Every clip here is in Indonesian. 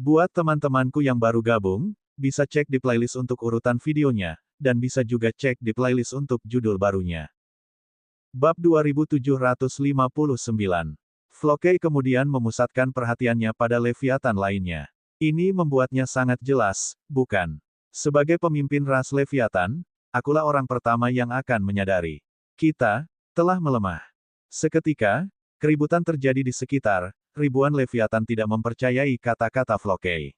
Buat teman-temanku yang baru gabung, bisa cek di playlist untuk urutan videonya, dan bisa juga cek di playlist untuk judul barunya. Bab 2759. Flockey kemudian memusatkan perhatiannya pada Leviathan lainnya. Ini membuatnya sangat jelas, bukan? Sebagai pemimpin ras Leviathan, akulah orang pertama yang akan menyadari. Kita telah melemah. Seketika, keributan terjadi di sekitar, ribuan Leviathan tidak mempercayai kata-kata Flockey.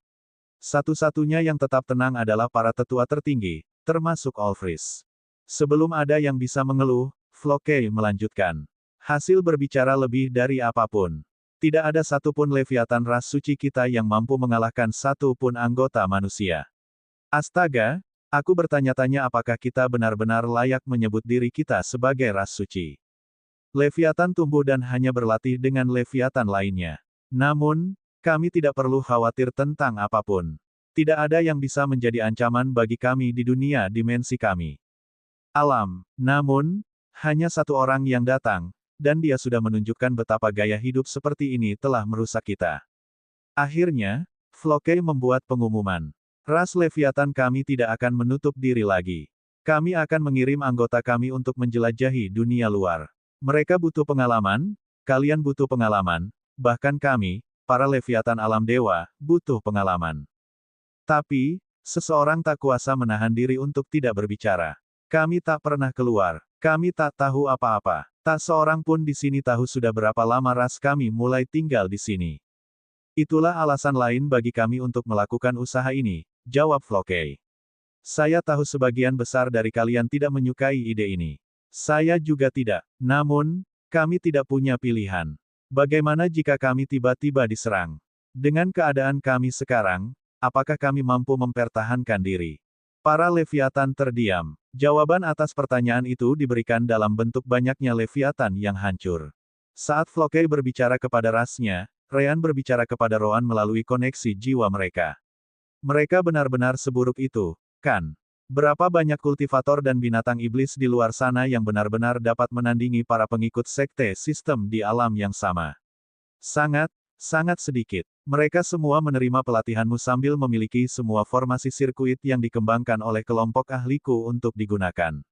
Satu-satunya yang tetap tenang adalah para tetua tertinggi, termasuk Olfris. Sebelum ada yang bisa mengeluh, Flockey melanjutkan. Hasil berbicara lebih dari apapun. Tidak ada satupun Leviathan ras suci kita yang mampu mengalahkan satupun anggota manusia. Astaga, aku bertanya-tanya apakah kita benar-benar layak menyebut diri kita sebagai ras suci. Leviathan tumbuh dan hanya berlatih dengan Leviathan lainnya. Namun, kami tidak perlu khawatir tentang apapun. Tidak ada yang bisa menjadi ancaman bagi kami di dunia dimensi kami. Alam, namun, hanya satu orang yang datang, dan dia sudah menunjukkan betapa gaya hidup seperti ini telah merusak kita. Akhirnya, Flockey membuat pengumuman. Ras Leviathan kami tidak akan menutup diri lagi. Kami akan mengirim anggota kami untuk menjelajahi dunia luar. Mereka butuh pengalaman, kalian butuh pengalaman, bahkan kami, para Leviathan alam dewa, butuh pengalaman. Tapi, seseorang tak kuasa menahan diri untuk tidak berbicara. Kami tak pernah keluar. Kami tak tahu apa-apa. Tak seorang pun di sini tahu sudah berapa lama ras kami mulai tinggal di sini. Itulah alasan lain bagi kami untuk melakukan usaha ini, jawab Flockey. Saya tahu sebagian besar dari kalian tidak menyukai ide ini. Saya juga tidak. Namun, kami tidak punya pilihan. Bagaimana jika kami tiba-tiba diserang? Dengan keadaan kami sekarang, apakah kami mampu mempertahankan diri? Para Leviathan terdiam. Jawaban atas pertanyaan itu diberikan dalam bentuk banyaknya Leviathan yang hancur. Saat Flockey berbicara kepada rasnya, Ryan berbicara kepada Roan melalui koneksi jiwa mereka. Mereka benar-benar seburuk itu, kan? Berapa banyak kultivator dan binatang iblis di luar sana yang benar-benar dapat menandingi para pengikut sekte sistem di alam yang sama? Sangat sedikit. Mereka semua menerima pelatihanmu sambil memiliki semua formasi sirkuit yang dikembangkan oleh kelompok ahliku untuk digunakan.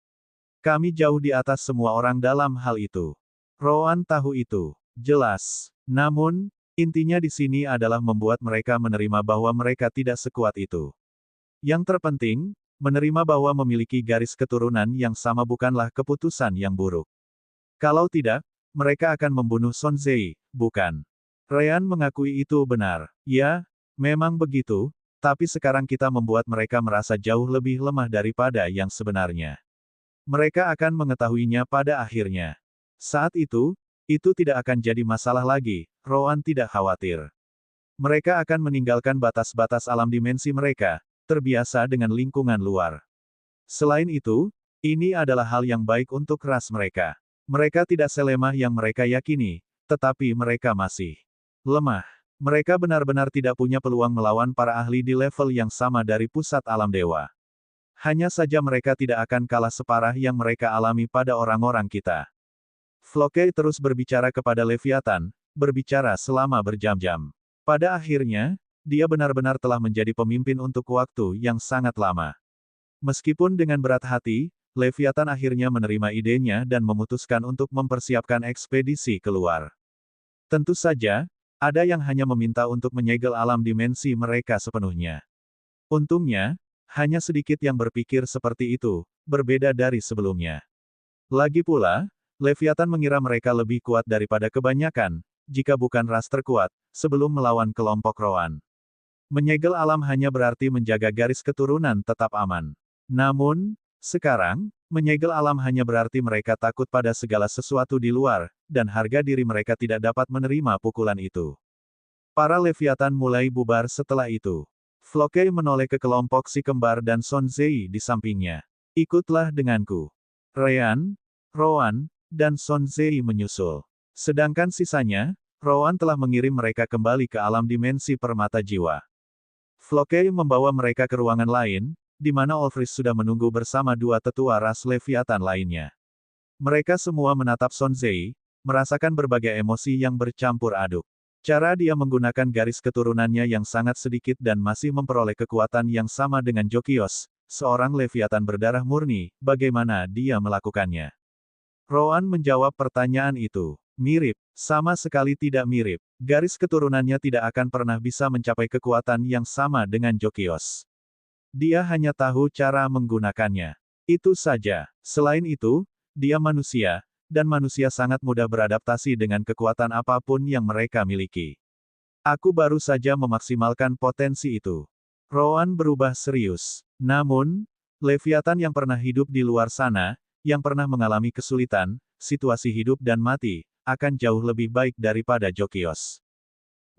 Kami jauh di atas semua orang dalam hal itu. Roan tahu itu. Jelas. Namun, intinya di sini adalah membuat mereka menerima bahwa mereka tidak sekuat itu. Yang terpenting, menerima bahwa memiliki garis keturunan yang sama bukanlah keputusan yang buruk. Kalau tidak, mereka akan membunuh Son Zei, bukan? Ryan mengakui itu benar. Ya, memang begitu, tapi sekarang kita membuat mereka merasa jauh lebih lemah daripada yang sebenarnya. Mereka akan mengetahuinya pada akhirnya. Saat itu tidak akan jadi masalah lagi, Roan tidak khawatir. Mereka akan meninggalkan batas-batas alam dimensi mereka, terbiasa dengan lingkungan luar. Selain itu, ini adalah hal yang baik untuk ras mereka. Mereka tidak selemah yang mereka yakini, tetapi mereka masih lemah. Mereka benar-benar tidak punya peluang melawan para ahli di level yang sama dari pusat alam dewa. Hanya saja mereka tidak akan kalah separah yang mereka alami pada orang-orang kita. Flockey terus berbicara kepada Leviathan, berbicara selama berjam-jam. Pada akhirnya, dia benar-benar telah menjadi pemimpin untuk waktu yang sangat lama. Meskipun dengan berat hati, Leviathan akhirnya menerima idenya dan memutuskan untuk mempersiapkan ekspedisi keluar. Tentu saja, ada yang hanya meminta untuk menyegel alam dimensi mereka sepenuhnya. Untungnya, hanya sedikit yang berpikir seperti itu, berbeda dari sebelumnya. Lagi pula, Leviathan mengira mereka lebih kuat daripada kebanyakan, jika bukan ras terkuat, sebelum melawan kelompok Roan. Menyegel alam hanya berarti menjaga garis keturunan tetap aman. Namun, sekarang, menyegel alam hanya berarti mereka takut pada segala sesuatu di luar, dan harga diri mereka tidak dapat menerima pukulan itu. Para Leviathan mulai bubar setelah itu. Flockey menoleh ke kelompok si kembar dan Son Zei di sampingnya. Ikutlah denganku. Ryan, Roan, dan Son Zei menyusul. Sedangkan sisanya, Roan telah mengirim mereka kembali ke alam dimensi permata jiwa. Flockey membawa mereka ke ruangan lain, di mana Olfris sudah menunggu bersama dua tetua ras Leviathan lainnya. Mereka semua menatap Son Zei, merasakan berbagai emosi yang bercampur aduk. Cara dia menggunakan garis keturunannya yang sangat sedikit dan masih memperoleh kekuatan yang sama dengan Jokios, seorang Leviathan berdarah murni, bagaimana dia melakukannya? Rowan menjawab pertanyaan itu. Mirip, sama sekali tidak mirip. Garis keturunannya tidak akan pernah bisa mencapai kekuatan yang sama dengan Jokios. Dia hanya tahu cara menggunakannya. Itu saja. Selain itu, dia manusia, dan manusia sangat mudah beradaptasi dengan kekuatan apapun yang mereka miliki. Aku baru saja memaksimalkan potensi itu. Rowan berubah serius. Namun, Leviathan yang pernah hidup di luar sana, yang pernah mengalami kesulitan, situasi hidup dan mati, akan jauh lebih baik daripada Jokios.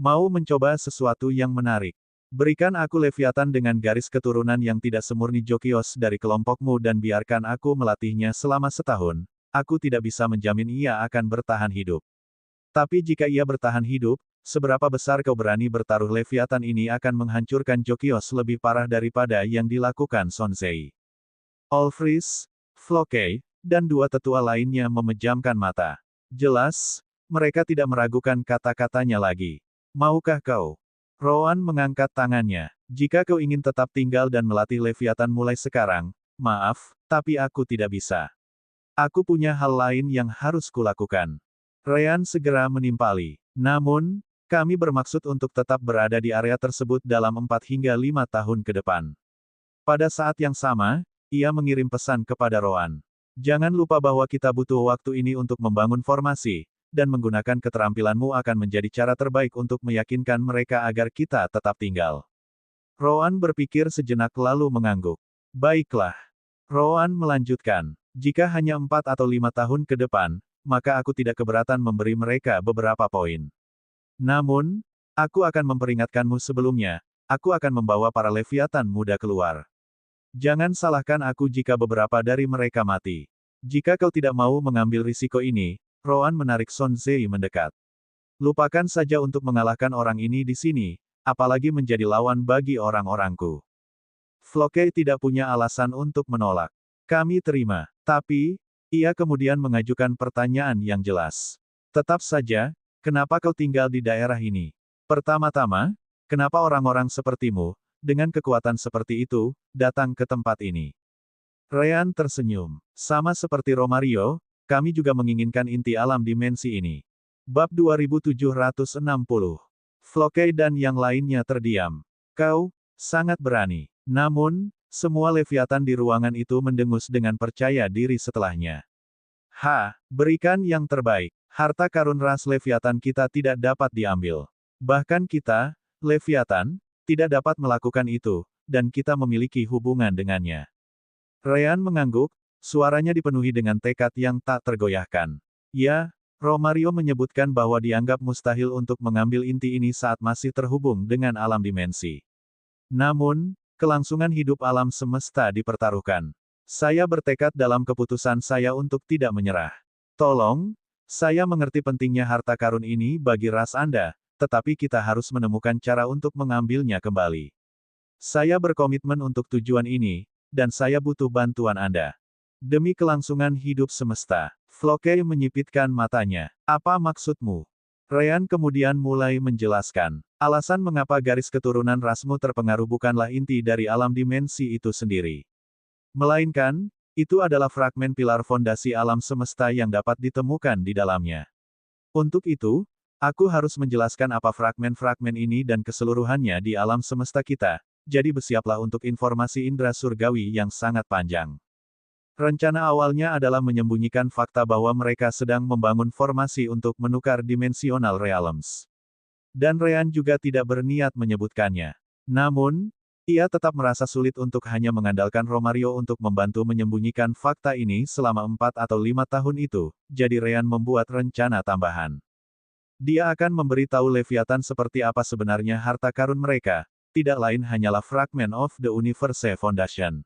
Mau mencoba sesuatu yang menarik. Berikan aku Leviathan dengan garis keturunan yang tidak semurni Jokios dari kelompokmu dan biarkan aku melatihnya selama setahun. Aku tidak bisa menjamin ia akan bertahan hidup. Tapi jika ia bertahan hidup, seberapa besar kau berani bertaruh Leviathan ini akan menghancurkan Jokios lebih parah daripada yang dilakukan Sonzei. Olfris, Flockey, dan dua tetua lainnya memejamkan mata. Jelas, mereka tidak meragukan kata-katanya lagi. Maukah kau? Rowan mengangkat tangannya. Jika kau ingin tetap tinggal dan melatih Leviathan mulai sekarang, maaf, tapi aku tidak bisa. Aku punya hal lain yang harus kulakukan. Ryan segera menimpali. Namun, kami bermaksud untuk tetap berada di area tersebut dalam 4 hingga 5 tahun ke depan. Pada saat yang sama, ia mengirim pesan kepada Rowan. Jangan lupa bahwa kita butuh waktu ini untuk membangun formasi, dan menggunakan keterampilanmu akan menjadi cara terbaik untuk meyakinkan mereka agar kita tetap tinggal. Rowan berpikir sejenak lalu mengangguk. Baiklah. Rowan melanjutkan. Jika hanya 4 atau 5 tahun ke depan, maka aku tidak keberatan memberi mereka beberapa poin. Namun, aku akan memperingatkanmu sebelumnya, aku akan membawa para Leviathan muda keluar. Jangan salahkan aku jika beberapa dari mereka mati. Jika kau tidak mau mengambil risiko ini, Rowan menarik Sonzei mendekat. Lupakan saja untuk mengalahkan orang ini di sini, apalagi menjadi lawan bagi orang-orangku. Flockey tidak punya alasan untuk menolak. Kami terima. Tapi, ia kemudian mengajukan pertanyaan yang jelas. Tetap saja, kenapa kau tinggal di daerah ini? Pertama-tama, kenapa orang-orang sepertimu, dengan kekuatan seperti itu, datang ke tempat ini? Ryan tersenyum. Sama seperti Romario, kami juga menginginkan inti alam dimensi ini. Bab 2760. Flockey dan yang lainnya terdiam. Kau, sangat berani. Namun, semua Leviathan di ruangan itu mendengus dengan percaya diri setelahnya. Berikan yang terbaik. Harta karun ras Leviathan kita tidak dapat diambil. Bahkan kita, Leviathan, tidak dapat melakukan itu, dan kita memiliki hubungan dengannya. Ryan mengangguk, suaranya dipenuhi dengan tekad yang tak tergoyahkan. Ya, Romario menyebutkan bahwa dianggap mustahil untuk mengambil inti ini saat masih terhubung dengan alam dimensi. Namun, kelangsungan hidup alam semesta dipertaruhkan. Saya bertekad dalam keputusan saya untuk tidak menyerah. Tolong, saya mengerti pentingnya harta karun ini bagi ras Anda, tetapi kita harus menemukan cara untuk mengambilnya kembali. Saya berkomitmen untuk tujuan ini, dan saya butuh bantuan Anda. Demi kelangsungan hidup semesta. Flockey menyipitkan matanya. Apa maksudmu? Ryan kemudian mulai menjelaskan. Alasan mengapa garis keturunan rasmu terpengaruh bukanlah inti dari alam dimensi itu sendiri. Melainkan, itu adalah fragmen pilar fondasi alam semesta yang dapat ditemukan di dalamnya. Untuk itu, aku harus menjelaskan apa fragmen-fragmen ini dan keseluruhannya di alam semesta kita, jadi bersiaplah untuk informasi indra surgawi yang sangat panjang. Rencana awalnya adalah menyembunyikan fakta bahwa mereka sedang membangun formasi untuk menukar dimensional realms. Dan Ryan juga tidak berniat menyebutkannya. Namun, ia tetap merasa sulit untuk hanya mengandalkan Romario untuk membantu menyembunyikan fakta ini selama 4 atau 5 tahun itu, jadi Ryan membuat rencana tambahan. Dia akan memberitahu Leviathan seperti apa sebenarnya harta karun mereka, tidak lain hanyalah fragment of the universe foundation.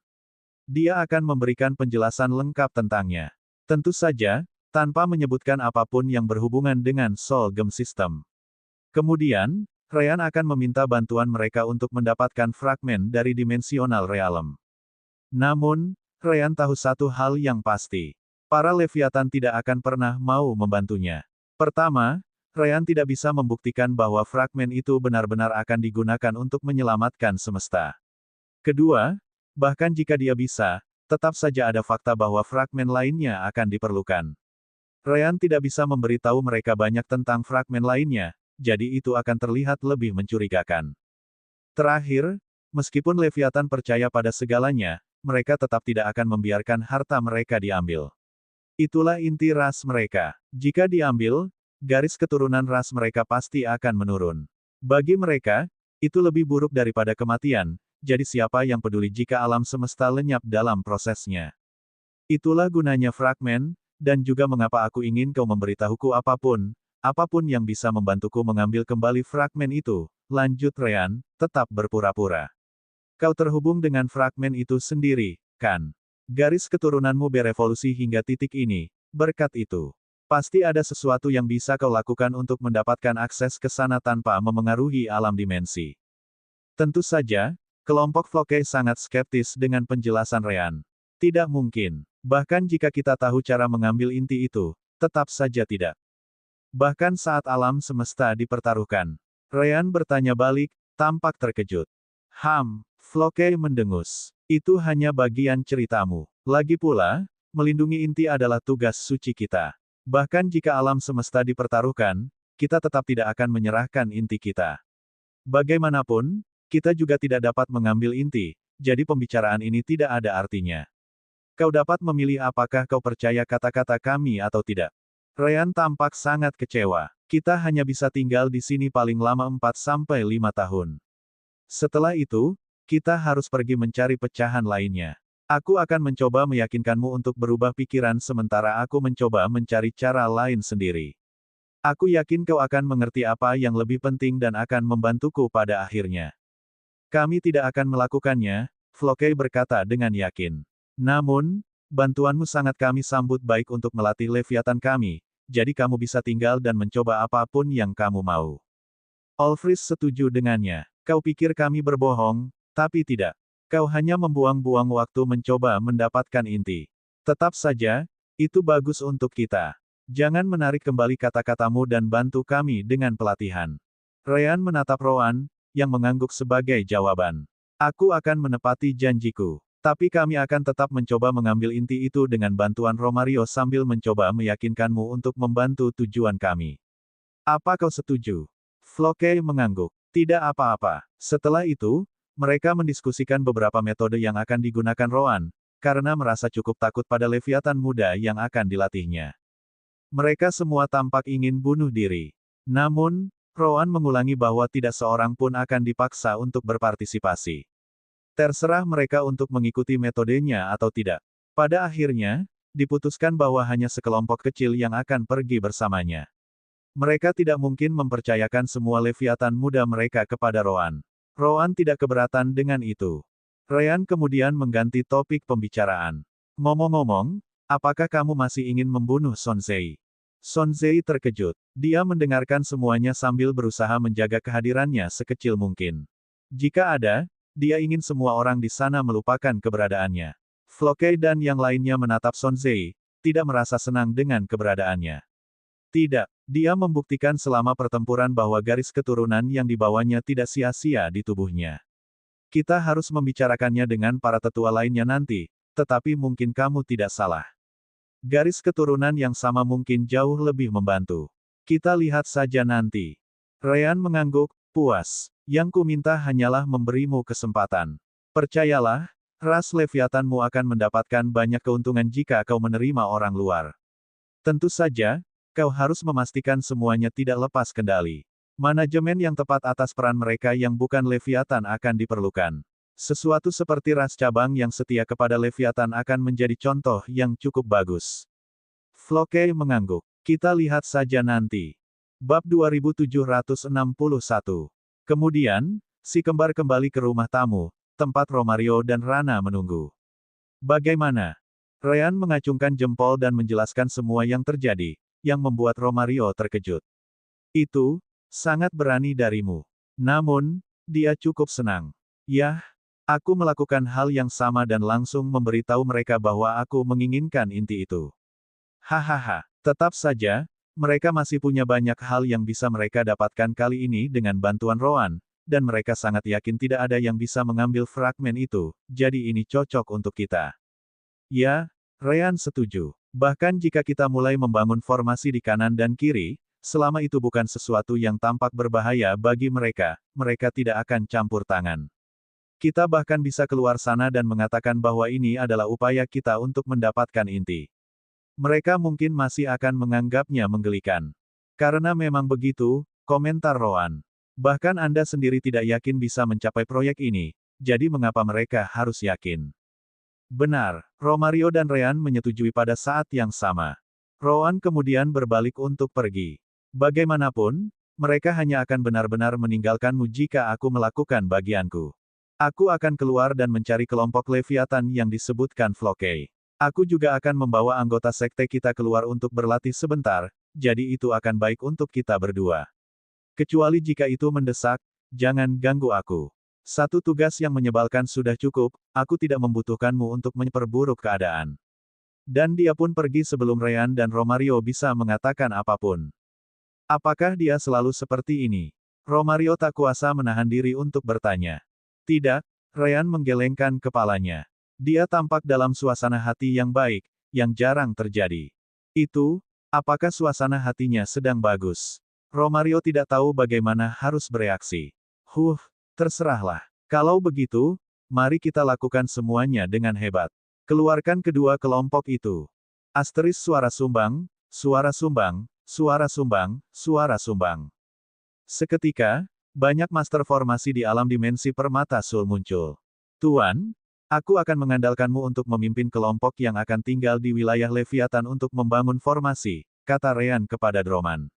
Dia akan memberikan penjelasan lengkap tentangnya. Tentu saja, tanpa menyebutkan apapun yang berhubungan dengan Soul Gem System. Kemudian, Ryan akan meminta bantuan mereka untuk mendapatkan fragmen dari dimensional realm. Namun, Ryan tahu satu hal yang pasti. Para Leviathan tidak akan pernah mau membantunya. Pertama, Ryan tidak bisa membuktikan bahwa fragmen itu benar-benar akan digunakan untuk menyelamatkan semesta. Kedua, bahkan jika dia bisa, tetap saja ada fakta bahwa fragmen lainnya akan diperlukan. Ryan tidak bisa memberitahu mereka banyak tentang fragmen lainnya, jadi itu akan terlihat lebih mencurigakan. Terakhir, meskipun Leviathan percaya pada segalanya, mereka tetap tidak akan membiarkan harta mereka diambil. Itulah inti ras mereka. Jika diambil, garis keturunan ras mereka pasti akan menurun. Bagi mereka, itu lebih buruk daripada kematian, jadi siapa yang peduli jika alam semesta lenyap dalam prosesnya. Itulah gunanya fragmen, dan juga mengapa aku ingin kau memberitahuku apapun yang bisa membantuku mengambil kembali fragmen itu, lanjut Ryan, tetap berpura-pura. Kau terhubung dengan fragmen itu sendiri, kan? Garis keturunanmu berevolusi hingga titik ini, berkat itu. Pasti ada sesuatu yang bisa kau lakukan untuk mendapatkan akses ke sana tanpa memengaruhi alam dimensi. Tentu saja, kelompok Flockey sangat skeptis dengan penjelasan Ryan. Tidak mungkin. Bahkan jika kita tahu cara mengambil inti itu, tetap saja tidak. Bahkan saat alam semesta dipertaruhkan. Ryan bertanya balik, tampak terkejut. Flockey mendengus. Itu hanya bagian ceritamu. Lagi pula, melindungi inti adalah tugas suci kita. Bahkan jika alam semesta dipertaruhkan, kita tetap tidak akan menyerahkan inti kita. Bagaimanapun, kita juga tidak dapat mengambil inti, jadi pembicaraan ini tidak ada artinya. Kau dapat memilih apakah kau percaya kata-kata kami atau tidak. Ryan tampak sangat kecewa. Kita hanya bisa tinggal di sini paling lama 4-5 tahun. Setelah itu, kita harus pergi mencari pecahan lainnya. Aku akan mencoba meyakinkanmu untuk berubah pikiran sementara aku mencoba mencari cara lain sendiri. Aku yakin kau akan mengerti apa yang lebih penting dan akan membantuku pada akhirnya. Kami tidak akan melakukannya, Flockey berkata dengan yakin. Namun, bantuanmu sangat kami sambut baik untuk melatih Leviathan kami, jadi kamu bisa tinggal dan mencoba apapun yang kamu mau. Olfris setuju dengannya. Kau pikir kami berbohong, tapi tidak. Kau hanya membuang-buang waktu mencoba mendapatkan inti. Tetap saja, itu bagus untuk kita. Jangan menarik kembali kata-katamu dan bantu kami dengan pelatihan. Ryan menatap Rowan, yang mengangguk sebagai jawaban. Aku akan menepati janjiku. Tapi kami akan tetap mencoba mengambil inti itu dengan bantuan Romario sambil mencoba meyakinkanmu untuk membantu tujuan kami. Apa kau setuju? Flockey mengangguk. Tidak apa-apa. Setelah itu, mereka mendiskusikan beberapa metode yang akan digunakan Rowan, karena merasa cukup takut pada Leviathan muda yang akan dilatihnya. Mereka semua tampak ingin bunuh diri. Namun, Rowan mengulangi bahwa tidak seorang pun akan dipaksa untuk berpartisipasi. Terserah mereka untuk mengikuti metodenya atau tidak. Pada akhirnya, diputuskan bahwa hanya sekelompok kecil yang akan pergi bersamanya. Mereka tidak mungkin mempercayakan semua Leviathan muda mereka kepada Rowan. Rowan tidak keberatan dengan itu. Ryan kemudian mengganti topik pembicaraan. Ngomong-ngomong, apakah kamu masih ingin membunuh Sonzei? Sonzei terkejut. Dia mendengarkan semuanya sambil berusaha menjaga kehadirannya sekecil mungkin. Jika ada, dia ingin semua orang di sana melupakan keberadaannya. Flockey dan yang lainnya menatap Sonzei, tidak merasa senang dengan keberadaannya. Tidak, dia membuktikan selama pertempuran bahwa garis keturunan yang dibawanya tidak sia-sia di tubuhnya. Kita harus membicarakannya dengan para tetua lainnya nanti, tetapi mungkin kamu tidak salah. Garis keturunan yang sama mungkin jauh lebih membantu. Kita lihat saja nanti. Ryan mengangguk, puas. Yang kuminta hanyalah memberimu kesempatan. Percayalah, ras Leviathanmu akan mendapatkan banyak keuntungan jika kau menerima orang luar. Tentu saja, kau harus memastikan semuanya tidak lepas kendali. Manajemen yang tepat atas peran mereka yang bukan Leviathan akan diperlukan. Sesuatu seperti ras cabang yang setia kepada Leviathan akan menjadi contoh yang cukup bagus. Flockey mengangguk. Kita lihat saja nanti. Bab 2761. Kemudian, si kembar kembali ke rumah tamu, tempat Romario dan Rana menunggu. Bagaimana? Ryan mengacungkan jempol dan menjelaskan semua yang terjadi, yang membuat Romario terkejut. Itu, sangat berani darimu. Namun, dia cukup senang. Yah, aku melakukan hal yang sama dan langsung memberitahu mereka bahwa aku menginginkan inti itu. Hahaha, tetap saja, Mereka masih punya banyak hal yang bisa mereka dapatkan kali ini dengan bantuan Roan, dan mereka sangat yakin tidak ada yang bisa mengambil fragmen itu, jadi ini cocok untuk kita. Ya, Ryan setuju. Bahkan jika kita mulai membangun formasi di kanan dan kiri, selama itu bukan sesuatu yang tampak berbahaya bagi mereka, mereka tidak akan campur tangan. Kita bahkan bisa keluar sana dan mengatakan bahwa ini adalah upaya kita untuk mendapatkan inti. Mereka mungkin masih akan menganggapnya menggelikan. Karena memang begitu, komentar Roan. Bahkan Anda sendiri tidak yakin bisa mencapai proyek ini, jadi mengapa mereka harus yakin? Benar, Romario dan Ryan menyetujui pada saat yang sama. Roan kemudian berbalik untuk pergi. Bagaimanapun, mereka hanya akan benar-benar meninggalkanmu jika aku melakukan bagianku. Aku akan keluar dan mencari kelompok Leviathan yang disebutkan Flockey. Aku juga akan membawa anggota sekte kita keluar untuk berlatih sebentar, jadi itu akan baik untuk kita berdua. Kecuali jika itu mendesak, jangan ganggu aku. Satu tugas yang menyebalkan sudah cukup, aku tidak membutuhkanmu untuk memperburuk keadaan. Dan dia pun pergi sebelum Ryan dan Romario bisa mengatakan apapun. Apakah dia selalu seperti ini? Romario tak kuasa menahan diri untuk bertanya. Tidak, Ryan menggelengkan kepalanya. Dia tampak dalam suasana hati yang baik, yang jarang terjadi. Itu, apakah suasana hatinya sedang bagus? Romario tidak tahu bagaimana harus bereaksi. Terserahlah. Kalau begitu, mari kita lakukan semuanya dengan hebat. Keluarkan kedua kelompok itu. Asteris suara sumbang, suara sumbang, suara sumbang, suara sumbang. Seketika, banyak master formasi di alam dimensi permata Sul muncul. Tuan, aku akan mengandalkanmu untuk memimpin kelompok yang akan tinggal di wilayah Leviathan untuk membangun formasi, kata Ryan kepada Droman.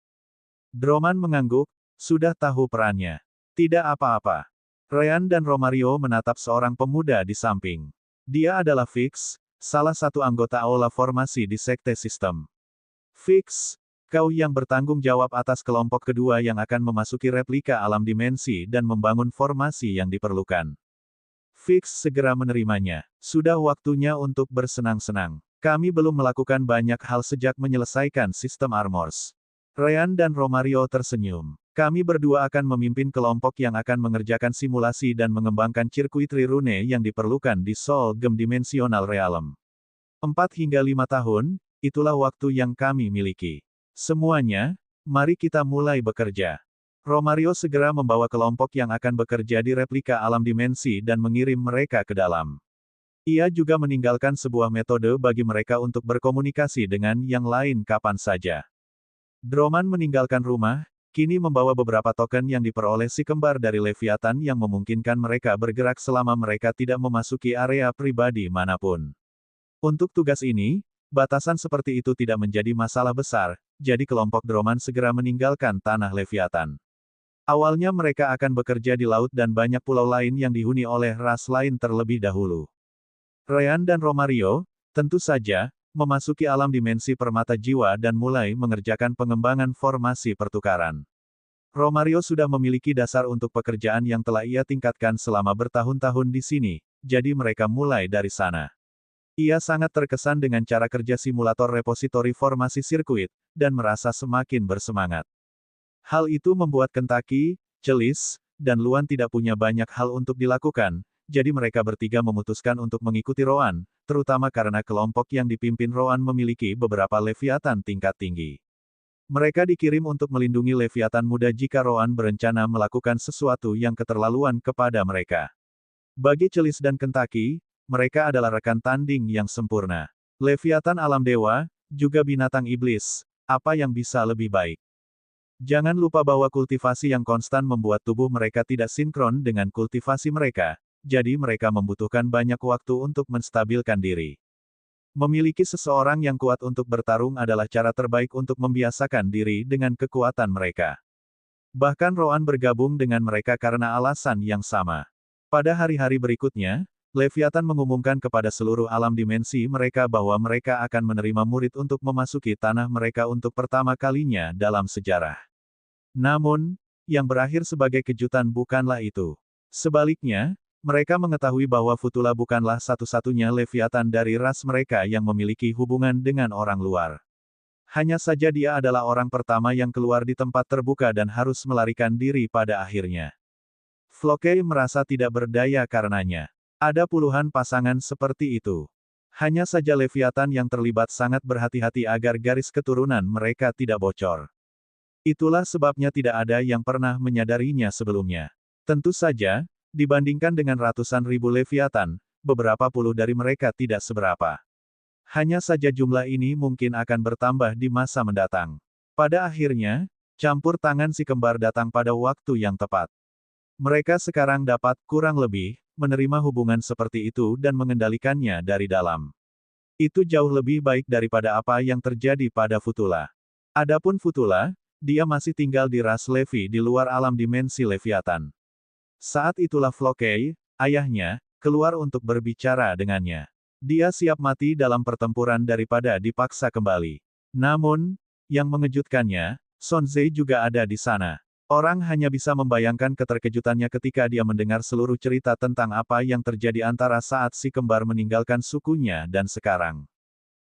Droman mengangguk, sudah tahu perannya. Tidak apa-apa. Ryan dan Romario menatap seorang pemuda di samping. Dia adalah Fix, salah satu anggota aula formasi di Sekte Sistem. Fix, kau yang bertanggung jawab atas kelompok kedua yang akan memasuki replika alam dimensi dan membangun formasi yang diperlukan. Fix segera menerimanya. Sudah waktunya untuk bersenang-senang. Kami belum melakukan banyak hal sejak menyelesaikan sistem Armors. Ryan dan Romario tersenyum. Kami berdua akan memimpin kelompok yang akan mengerjakan simulasi dan mengembangkan circuitry rune yang diperlukan di Soul Gem Dimensional Realm. 4 hingga 5 tahun, itulah waktu yang kami miliki. Semuanya, mari kita mulai bekerja. Romario segera membawa kelompok yang akan bekerja di replika alam dimensi dan mengirim mereka ke dalam. Ia juga meninggalkan sebuah metode bagi mereka untuk berkomunikasi dengan yang lain kapan saja. Droman meninggalkan rumah, kini membawa beberapa token yang diperoleh si kembar dari Leviathan yang memungkinkan mereka bergerak selama mereka tidak memasuki area pribadi manapun. Untuk tugas ini, batasan seperti itu tidak menjadi masalah besar, jadi kelompok Droman segera meninggalkan tanah Leviathan. Awalnya mereka akan bekerja di laut dan banyak pulau lain yang dihuni oleh ras lain terlebih dahulu. Ryan dan Romario, tentu saja, memasuki alam dimensi permata jiwa dan mulai mengerjakan pengembangan formasi pertukaran. Romario sudah memiliki dasar untuk pekerjaan yang telah ia tingkatkan selama bertahun-tahun di sini, jadi mereka mulai dari sana. Ia sangat terkesan dengan cara kerja simulator repositori formasi sirkuit, dan merasa semakin bersemangat. Hal itu membuat Kentucky, Celis, dan Luan tidak punya banyak hal untuk dilakukan, jadi mereka bertiga memutuskan untuk mengikuti Roan, terutama karena kelompok yang dipimpin Roan memiliki beberapa Leviathan tingkat tinggi. Mereka dikirim untuk melindungi Leviathan muda jika Roan berencana melakukan sesuatu yang keterlaluan kepada mereka. Bagi Celis dan Kentucky, mereka adalah rekan tanding yang sempurna. Leviathan alam dewa, juga binatang iblis, apa yang bisa lebih baik? Jangan lupa bahwa kultivasi yang konstan membuat tubuh mereka tidak sinkron dengan kultivasi mereka, jadi mereka membutuhkan banyak waktu untuk menstabilkan diri. Memiliki seseorang yang kuat untuk bertarung adalah cara terbaik untuk membiasakan diri dengan kekuatan mereka. Bahkan Roan bergabung dengan mereka karena alasan yang sama. Pada hari-hari berikutnya, Leviathan mengumumkan kepada seluruh alam dimensi mereka bahwa mereka akan menerima murid untuk memasuki tanah mereka untuk pertama kalinya dalam sejarah. Namun, yang berakhir sebagai kejutan bukanlah itu. Sebaliknya, mereka mengetahui bahwa Futula bukanlah satu-satunya Leviathan dari ras mereka yang memiliki hubungan dengan orang luar. Hanya saja dia adalah orang pertama yang keluar di tempat terbuka dan harus melarikan diri pada akhirnya. Flockey merasa tidak berdaya karenanya. Ada puluhan pasangan seperti itu. Hanya saja Leviathan yang terlibat sangat berhati-hati agar garis keturunan mereka tidak bocor. Itulah sebabnya tidak ada yang pernah menyadarinya sebelumnya. Tentu saja, dibandingkan dengan ratusan ribu Leviathan, beberapa puluh dari mereka tidak seberapa. Hanya saja jumlah ini mungkin akan bertambah di masa mendatang. Pada akhirnya, campur tangan si kembar datang pada waktu yang tepat. Mereka sekarang dapat, kurang lebih, menerima hubungan seperti itu dan mengendalikannya dari dalam. Itu jauh lebih baik daripada apa yang terjadi pada Futula. Adapun Futula, dia masih tinggal di ras Levi di luar alam dimensi Leviathan. Saat itulah Flockey, ayahnya, keluar untuk berbicara dengannya. Dia siap mati dalam pertempuran daripada dipaksa kembali. Namun, yang mengejutkannya, Sonzei juga ada di sana. Orang hanya bisa membayangkan keterkejutannya ketika dia mendengar seluruh cerita tentang apa yang terjadi antara saat si kembar meninggalkan sukunya dan sekarang.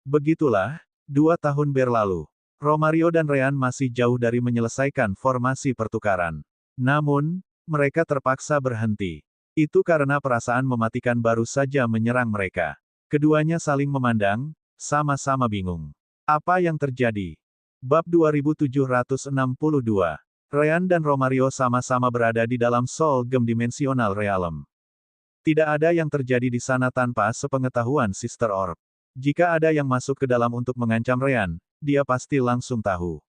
Begitulah, 2 tahun berlalu. Romario dan Ryan masih jauh dari menyelesaikan formasi pertukaran. Namun, mereka terpaksa berhenti. Itu karena perasaan mematikan baru saja menyerang mereka. Keduanya saling memandang, sama-sama bingung. Apa yang terjadi? Bab 2762. Ryan dan Romario sama-sama berada di dalam Soul Gem Dimensional Realm. Tidak ada yang terjadi di sana tanpa sepengetahuan Sister Orb. Jika ada yang masuk ke dalam untuk mengancam Ryan, dia pasti langsung tahu.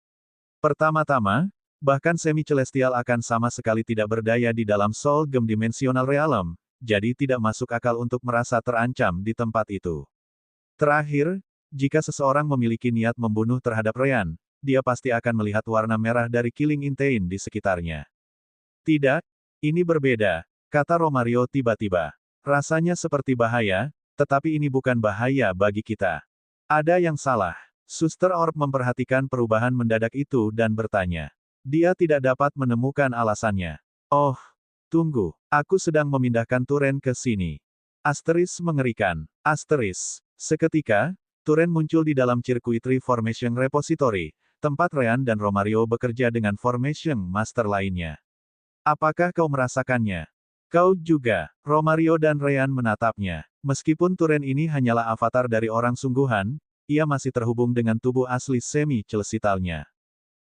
Pertama-tama, bahkan semi-celestial akan sama sekali tidak berdaya di dalam Soul Gem Dimensional Realm, jadi tidak masuk akal untuk merasa terancam di tempat itu. Terakhir, jika seseorang memiliki niat membunuh terhadap Ryan, dia pasti akan melihat warna merah dari Killing Intein di sekitarnya. Tidak, ini berbeda, kata Romario tiba-tiba. Rasanya seperti bahaya, tetapi ini bukan bahaya bagi kita. Ada yang salah. Suster Orb memperhatikan perubahan mendadak itu dan bertanya. Dia tidak dapat menemukan alasannya. Oh, tunggu, aku sedang memindahkan Turen ke sini. Asteris mengerikan. Asteris. Seketika, Turen muncul di dalam Circuitry Formation Repository, tempat Ryan dan Romario bekerja dengan Formation Master lainnya. Apakah kau merasakannya? Kau juga. Romario dan Ryan menatapnya. Meskipun Turen ini hanyalah avatar dari orang sungguhan, ia masih terhubung dengan tubuh asli semi-celestialnya.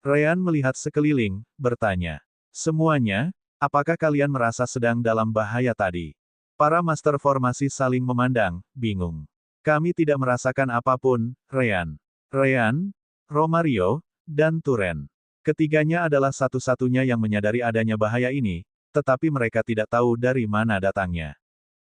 Ryan melihat sekeliling, bertanya. Semuanya, apakah kalian merasa sedang dalam bahaya tadi? Para master formasi saling memandang, bingung. Kami tidak merasakan apapun, Ryan. Ryan, Romario, dan Turen. Ketiganya adalah satu-satunya yang menyadari adanya bahaya ini, tetapi mereka tidak tahu dari mana datangnya.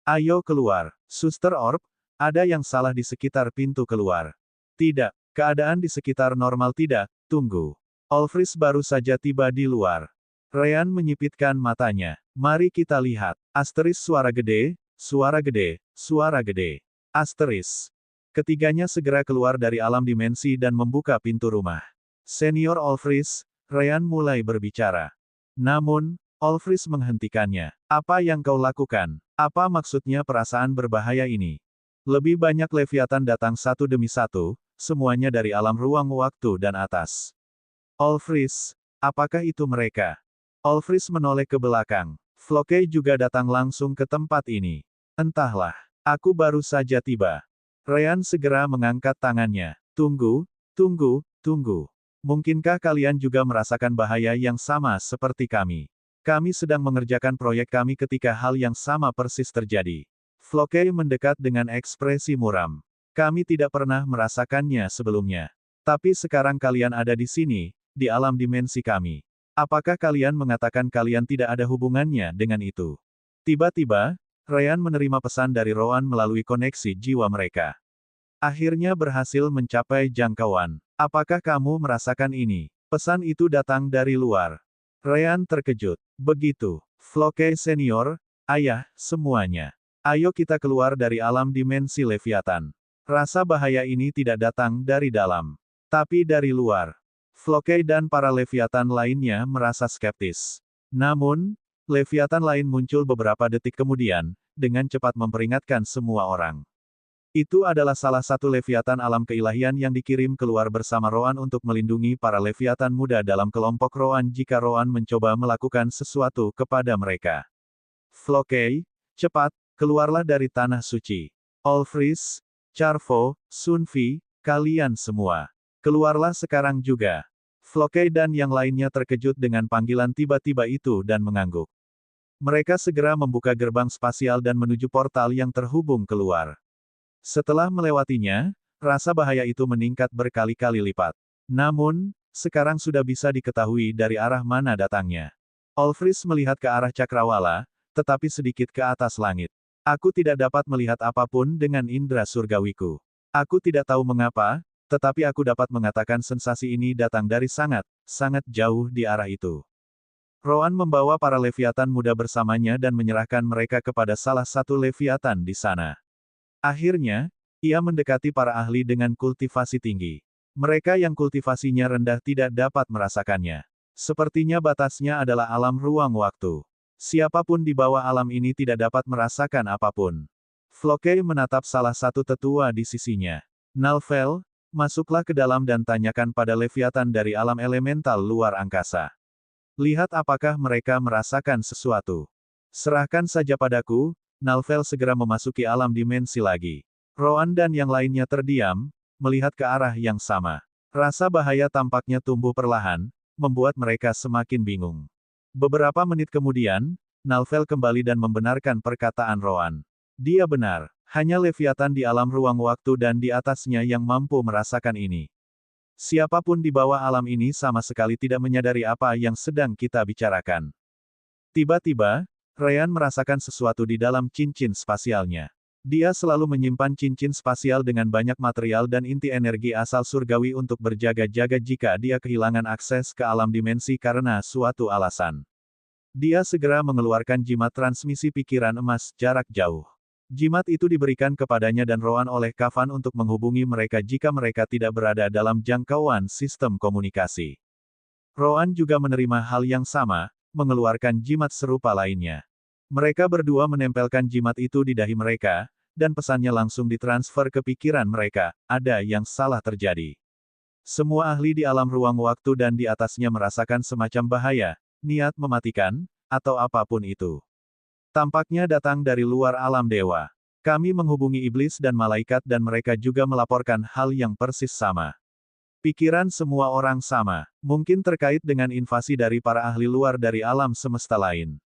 Ayo keluar, Suster Orb, ada yang salah di sekitar pintu keluar. Tidak, keadaan di sekitar normal tidak, tunggu. Olfris baru saja tiba di luar. Ryan menyipitkan matanya. Mari kita lihat. Asteris suara gede, suara gede, suara gede. Asteris. Ketiganya segera keluar dari alam dimensi dan membuka pintu rumah. Senior Olfris, Ryan mulai berbicara. Namun, Olfris menghentikannya. Apa yang kau lakukan? Apa maksudnya perasaan berbahaya ini? Lebih banyak Leviathan datang satu demi satu, semuanya dari alam ruang waktu dan atas. Olfris, apakah itu mereka? Olfris menoleh ke belakang. Flockey juga datang langsung ke tempat ini. Entahlah, aku baru saja tiba. Ryan segera mengangkat tangannya. Tunggu, tunggu, tunggu. Mungkinkah kalian juga merasakan bahaya yang sama seperti kami? Kami sedang mengerjakan proyek kami ketika hal yang sama persis terjadi. Flockey mendekat dengan ekspresi muram. Kami tidak pernah merasakannya sebelumnya. Tapi sekarang kalian ada di sini, di alam dimensi kami. Apakah kalian mengatakan kalian tidak ada hubungannya dengan itu? Tiba-tiba, Ryan menerima pesan dari Rowan melalui koneksi jiwa mereka. Akhirnya berhasil mencapai jangkauan. Apakah kamu merasakan ini? Pesan itu datang dari luar. Ryan terkejut. Begitu. Flockey senior, ayah, semuanya. Ayo kita keluar dari alam dimensi Leviathan. Rasa bahaya ini tidak datang dari dalam, tapi dari luar. Flockey dan para Leviathan lainnya merasa skeptis. Namun, Leviathan lain muncul beberapa detik kemudian, dengan cepat memperingatkan semua orang. Itu adalah salah satu Leviathan alam keilahian yang dikirim keluar bersama Roan untuk melindungi para Leviathan muda dalam kelompok Roan jika Roan mencoba melakukan sesuatu kepada mereka. Flockey, cepat, keluarlah dari tanah suci. Olfris, Charvo, Sunfi, kalian semua. Keluarlah sekarang juga. Flockey dan yang lainnya terkejut dengan panggilan tiba-tiba itu dan mengangguk. Mereka segera membuka gerbang spasial dan menuju portal yang terhubung keluar. Setelah melewatinya, rasa bahaya itu meningkat berkali-kali lipat. Namun, sekarang sudah bisa diketahui dari arah mana datangnya. Olfris melihat ke arah cakrawala, tetapi sedikit ke atas langit. Aku tidak dapat melihat apapun dengan indera surgawiku. Aku tidak tahu mengapa, tetapi aku dapat mengatakan sensasi ini datang dari sangat, sangat jauh di arah itu. Roan membawa para Leviathan muda bersamanya dan menyerahkan mereka kepada salah satu Leviathan di sana. Akhirnya, ia mendekati para ahli dengan kultivasi tinggi. Mereka yang kultivasinya rendah tidak dapat merasakannya. Sepertinya batasnya adalah alam ruang waktu. Siapapun di bawah alam ini tidak dapat merasakan apapun. Flockey menatap salah satu tetua di sisinya. Nalvel, masuklah ke dalam dan tanyakan pada Leviathan dari alam elemental luar angkasa. Lihat apakah mereka merasakan sesuatu. Serahkan saja padaku. Nalvel segera memasuki alam dimensi lagi. Roan dan yang lainnya terdiam, melihat ke arah yang sama. Rasa bahaya tampaknya tumbuh perlahan, membuat mereka semakin bingung. Beberapa menit kemudian, Nalvel kembali dan membenarkan perkataan Roan. Dia benar, hanya Leviathan di alam ruang waktu dan di atasnya yang mampu merasakan ini. Siapapun di bawah alam ini sama sekali tidak menyadari apa yang sedang kita bicarakan. Tiba-tiba, Ryan merasakan sesuatu di dalam cincin spasialnya. Dia selalu menyimpan cincin spasial dengan banyak material dan inti energi asal surgawi untuk berjaga-jaga jika dia kehilangan akses ke alam dimensi karena suatu alasan. Dia segera mengeluarkan jimat transmisi pikiran emas jarak jauh. Jimat itu diberikan kepadanya dan Roan oleh Kavan untuk menghubungi mereka jika mereka tidak berada dalam jangkauan sistem komunikasi. Roan juga menerima hal yang sama, mengeluarkan jimat serupa lainnya. Mereka berdua menempelkan jimat itu di dahi mereka, dan pesannya langsung ditransfer ke pikiran mereka, ada yang salah terjadi. Semua ahli di alam ruang waktu dan di atasnya merasakan semacam bahaya, niat mematikan, atau apapun itu. Tampaknya datang dari luar alam dewa. Kami menghubungi iblis dan malaikat dan mereka juga melaporkan hal yang persis sama. Pikiran semua orang sama, mungkin terkait dengan invasi dari para ahli luar dari alam semesta lain.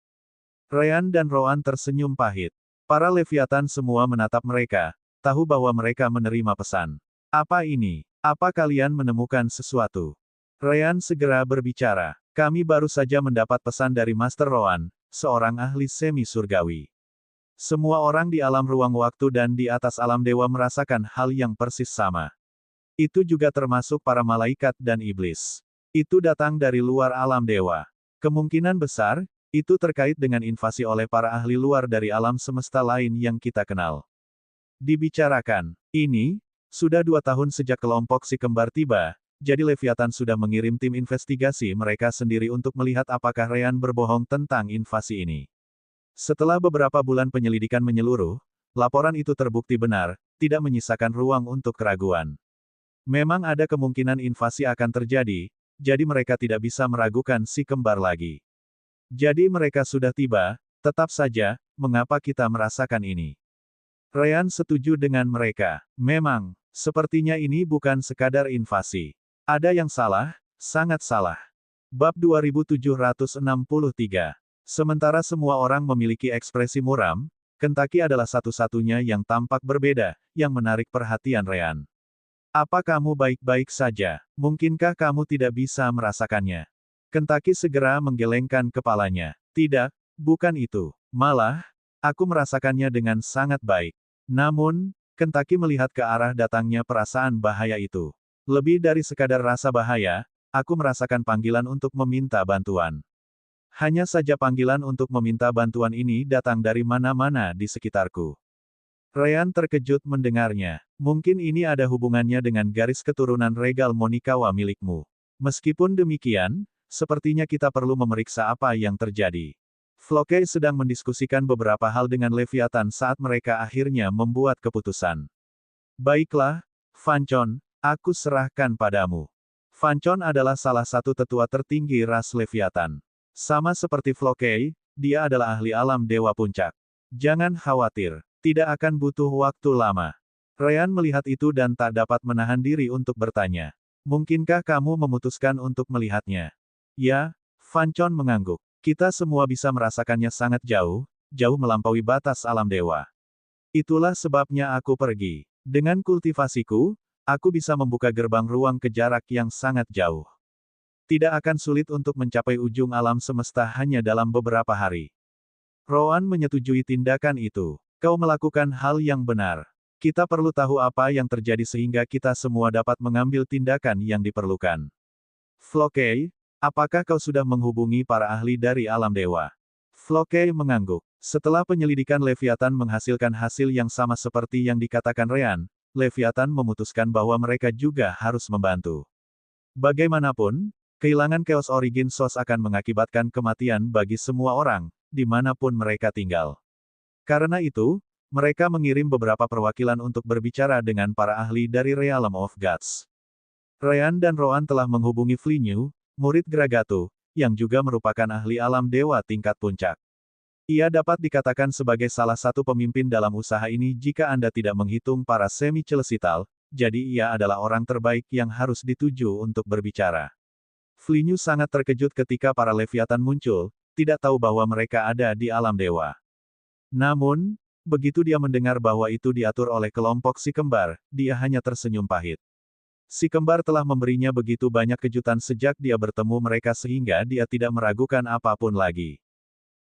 Ryan dan Roan tersenyum pahit. Para Leviathan semua menatap mereka, tahu bahwa mereka menerima pesan. Apa ini? Apa kalian menemukan sesuatu? Ryan segera berbicara. Kami baru saja mendapat pesan dari Master Roan, seorang ahli semi surgawi. Semua orang di alam ruang waktu dan di atas alam dewa merasakan hal yang persis sama. Itu juga termasuk para malaikat dan iblis. Itu datang dari luar alam dewa. Kemungkinan besar, itu terkait dengan invasi oleh para ahli luar dari alam semesta lain yang kita kenal. Dibicarakan, ini, sudah 2 tahun sejak kelompok si kembar tiba, jadi Leviathan sudah mengirim tim investigasi mereka sendiri untuk melihat apakah Ryan berbohong tentang invasi ini. Setelah beberapa bulan penyelidikan menyeluruh, laporan itu terbukti benar, tidak menyisakan ruang untuk keraguan. Memang ada kemungkinan invasi akan terjadi, jadi mereka tidak bisa meragukan si kembar lagi. Jadi mereka sudah tiba, tetap saja, mengapa kita merasakan ini? Ryan setuju dengan mereka. Memang, sepertinya ini bukan sekadar invasi. Ada yang salah, sangat salah. Bab 2763. Sementara semua orang memiliki ekspresi muram, Kentucky adalah satu-satunya yang tampak berbeda, yang menarik perhatian Ryan. Apa kamu baik-baik saja? Mungkinkah kamu tidak bisa merasakannya? Kentucky segera menggelengkan kepalanya. Tidak, bukan itu. Malah, aku merasakannya dengan sangat baik. Namun, Kentucky melihat ke arah datangnya perasaan bahaya itu. Lebih dari sekadar rasa bahaya, aku merasakan panggilan untuk meminta bantuan. Hanya saja panggilan untuk meminta bantuan ini datang dari mana-mana di sekitarku. Ryan terkejut mendengarnya. Mungkin ini ada hubungannya dengan garis keturunan regal Monikawa milikmu. Meskipun demikian, sepertinya kita perlu memeriksa apa yang terjadi. Flockey sedang mendiskusikan beberapa hal dengan Leviathan saat mereka akhirnya membuat keputusan. Baiklah, Fancon, aku serahkan padamu. Fancon adalah salah satu tetua tertinggi ras Leviathan. Sama seperti Flockey, dia adalah ahli alam Dewa Puncak. Jangan khawatir, tidak akan butuh waktu lama. Ryan melihat itu dan tak dapat menahan diri untuk bertanya. Mungkinkah kamu memutuskan untuk melihatnya? Ya, Fancon mengangguk. Kita semua bisa merasakannya sangat jauh, jauh melampaui batas alam dewa. Itulah sebabnya aku pergi. Dengan kultivasiku, aku bisa membuka gerbang ruang ke jarak yang sangat jauh. Tidak akan sulit untuk mencapai ujung alam semesta hanya dalam beberapa hari. Rowan menyetujui tindakan itu. Kau melakukan hal yang benar. Kita perlu tahu apa yang terjadi sehingga kita semua dapat mengambil tindakan yang diperlukan. Flockey, apakah kau sudah menghubungi para ahli dari alam dewa? Flockey mengangguk. Setelah penyelidikan Leviathan menghasilkan hasil yang sama seperti yang dikatakan Ryan, Leviathan memutuskan bahwa mereka juga harus membantu. Bagaimanapun, kehilangan Chaos Origin Source akan mengakibatkan kematian bagi semua orang, dimanapun mereka tinggal. Karena itu, mereka mengirim beberapa perwakilan untuk berbicara dengan para ahli dari Realm of Gods. Ryan dan Rowan telah menghubungi Flinyu, murid Gragato, yang juga merupakan ahli alam dewa tingkat puncak. Ia dapat dikatakan sebagai salah satu pemimpin dalam usaha ini jika Anda tidak menghitung para semi-celestial, jadi ia adalah orang terbaik yang harus dituju untuk berbicara. Flinyu sangat terkejut ketika para Leviathan muncul, tidak tahu bahwa mereka ada di alam dewa. Namun, begitu dia mendengar bahwa itu diatur oleh kelompok si kembar, dia hanya tersenyum pahit. Si kembar telah memberinya begitu banyak kejutan sejak dia bertemu mereka sehingga dia tidak meragukan apapun lagi.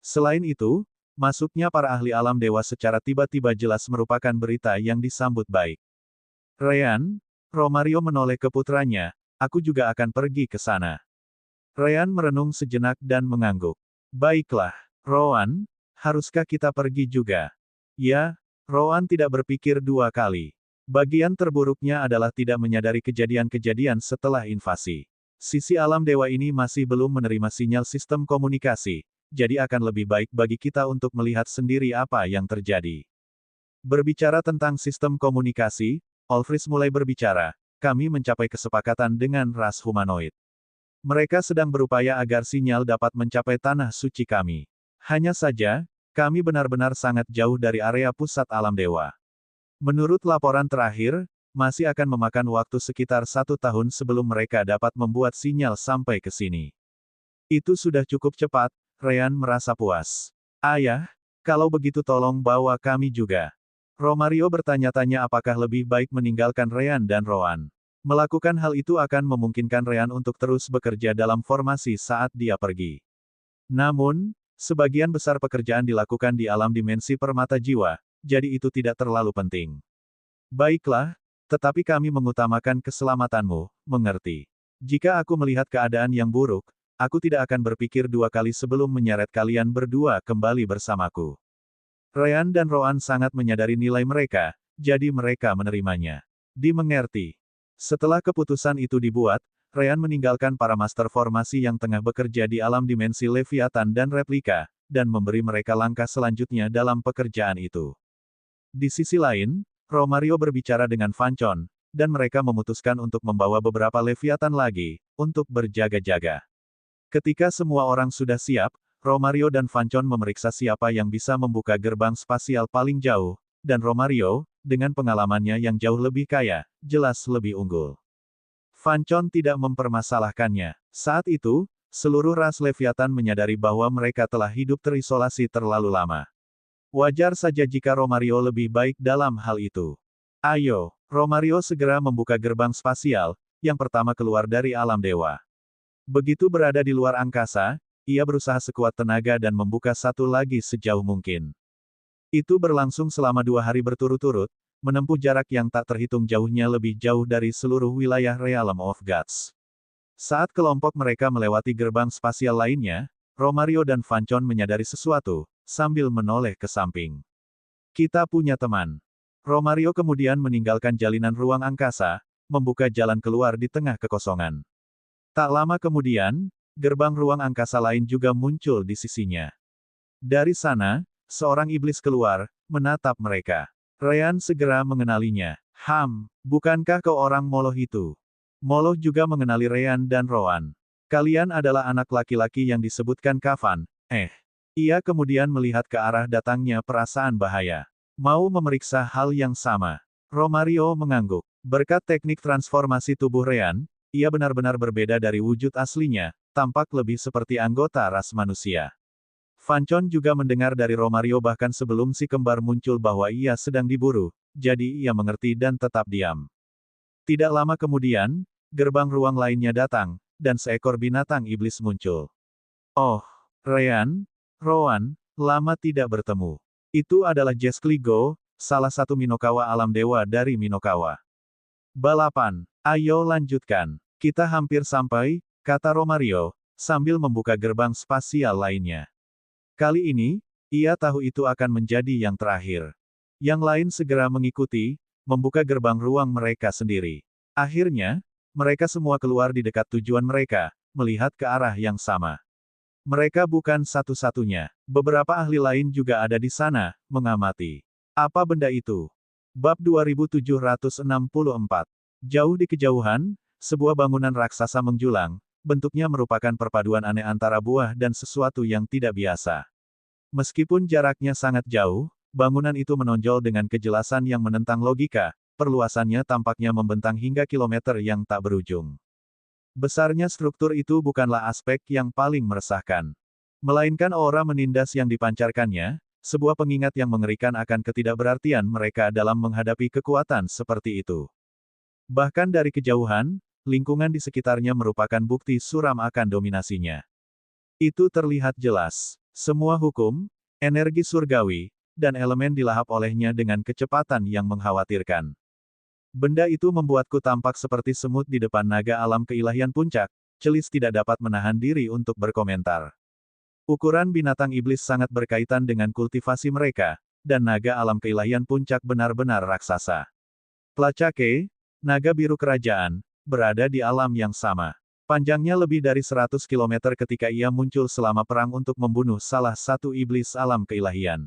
Selain itu, masuknya para ahli alam dewa secara tiba-tiba jelas merupakan berita yang disambut baik. Ryan, Romario menoleh ke putranya, aku juga akan pergi ke sana. Ryan merenung sejenak dan mengangguk. Baiklah, Rowan, haruskah kita pergi juga? Ya, Rowan tidak berpikir dua kali. Bagian terburuknya adalah tidak menyadari kejadian-kejadian setelah invasi. Sisi alam dewa ini masih belum menerima sinyal sistem komunikasi, jadi akan lebih baik bagi kita untuk melihat sendiri apa yang terjadi. Berbicara tentang sistem komunikasi, Olfris mulai berbicara, kami mencapai kesepakatan dengan ras humanoid. Mereka sedang berupaya agar sinyal dapat mencapai tanah suci kami. Hanya saja, kami benar-benar sangat jauh dari area pusat alam dewa. Menurut laporan terakhir, masih akan memakan waktu sekitar 1 tahun sebelum mereka dapat membuat sinyal sampai ke sini. Itu sudah cukup cepat, Ryan merasa puas. Ayah, kalau begitu tolong bawa kami juga. Romario bertanya-tanya apakah lebih baik meninggalkan Ryan dan Rowan. Melakukan hal itu akan memungkinkan Ryan untuk terus bekerja dalam formasi saat dia pergi. Namun, sebagian besar pekerjaan dilakukan di alam dimensi permata jiwa, jadi itu tidak terlalu penting. Baiklah, tetapi kami mengutamakan keselamatanmu, mengerti? Jika aku melihat keadaan yang buruk, aku tidak akan berpikir dua kali sebelum menyeret kalian berdua kembali bersamaku. Ryan dan Rowan sangat menyadari nilai mereka, jadi mereka menerimanya. Dimengerti. Setelah keputusan itu dibuat, Ryan meninggalkan para master formasi yang tengah bekerja di alam dimensi Leviathan dan replika, dan memberi mereka langkah selanjutnya dalam pekerjaan itu. Di sisi lain, Romario berbicara dengan Fancon, dan mereka memutuskan untuk membawa beberapa Leviathan lagi, untuk berjaga-jaga. Ketika semua orang sudah siap, Romario dan Fancon memeriksa siapa yang bisa membuka gerbang spasial paling jauh, dan Romario, dengan pengalamannya yang jauh lebih kaya, jelas lebih unggul. Fancon tidak mempermasalahkannya. Saat itu, seluruh ras Leviathan menyadari bahwa mereka telah hidup terisolasi terlalu lama. Wajar saja jika Romario lebih baik dalam hal itu. Ayo, Romario segera membuka gerbang spasial, yang pertama keluar dari alam dewa. Begitu berada di luar angkasa, ia berusaha sekuat tenaga dan membuka satu lagi sejauh mungkin. Itu berlangsung selama 2 hari berturut-turut, menempuh jarak yang tak terhitung jauhnya lebih jauh dari seluruh wilayah Realm of Gods. Saat kelompok mereka melewati gerbang spasial lainnya, Romario dan Fancon menyadari sesuatu, sambil menoleh ke samping. Kita punya teman. Romario kemudian meninggalkan jalinan ruang angkasa, membuka jalan keluar di tengah kekosongan. Tak lama kemudian, gerbang ruang angkasa lain juga muncul di sisinya. Dari sana, seorang iblis keluar, menatap mereka. Ryan segera mengenalinya. Bukankah kau orang Moloch itu? Moloch juga mengenali Ryan dan Rowan. Kalian adalah anak laki-laki yang disebutkan Kafan. Ia kemudian melihat ke arah datangnya perasaan bahaya. Mau memeriksa hal yang sama. Romario mengangguk. Berkat teknik transformasi tubuh Ryan, ia benar-benar berbeda dari wujud aslinya, tampak lebih seperti anggota ras manusia. Fancon juga mendengar dari Romario bahkan sebelum si kembar muncul bahwa ia sedang diburu, jadi ia mengerti dan tetap diam. Tidak lama kemudian, gerbang ruang lainnya datang, dan seekor binatang iblis muncul. Oh, Ryan, Rowan, lama tidak bertemu. Itu adalah Jes Kligo, salah satu Minokawa alam dewa dari Minokawa. Balapan, ayo lanjutkan. Kita hampir sampai, kata Romario, sambil membuka gerbang spasial lainnya. Kali ini, ia tahu itu akan menjadi yang terakhir. Yang lain segera mengikuti, membuka gerbang ruang mereka sendiri. Akhirnya, mereka semua keluar di dekat tujuan mereka, melihat ke arah yang sama. Mereka bukan satu-satunya. Beberapa ahli lain juga ada di sana, mengamati. Apa benda itu? Bab 2764. Jauh di kejauhan, sebuah bangunan raksasa menjulang, bentuknya merupakan perpaduan aneh antara buah dan sesuatu yang tidak biasa. Meskipun jaraknya sangat jauh, bangunan itu menonjol dengan kejelasan yang menentang logika, perluasannya tampaknya membentang hingga kilometer yang tak berujung. Besarnya struktur itu bukanlah aspek yang paling meresahkan. Melainkan aura menindas yang dipancarkannya, sebuah pengingat yang mengerikan akan ketidakberartian mereka dalam menghadapi kekuatan seperti itu. Bahkan dari kejauhan, lingkungan di sekitarnya merupakan bukti suram akan dominasinya. Itu terlihat jelas. Semua hukum, energi surgawi, dan elemen dilahap olehnya dengan kecepatan yang mengkhawatirkan. Benda itu membuatku tampak seperti semut di depan naga alam keilahian puncak. Celis tidak dapat menahan diri untuk berkomentar. Ukuran binatang iblis sangat berkaitan dengan kultivasi mereka, dan naga alam keilahian puncak benar-benar raksasa. Placake, naga biru kerajaan, berada di alam yang sama. Panjangnya lebih dari 100 km ketika ia muncul selama perang untuk membunuh salah satu iblis alam keilahian.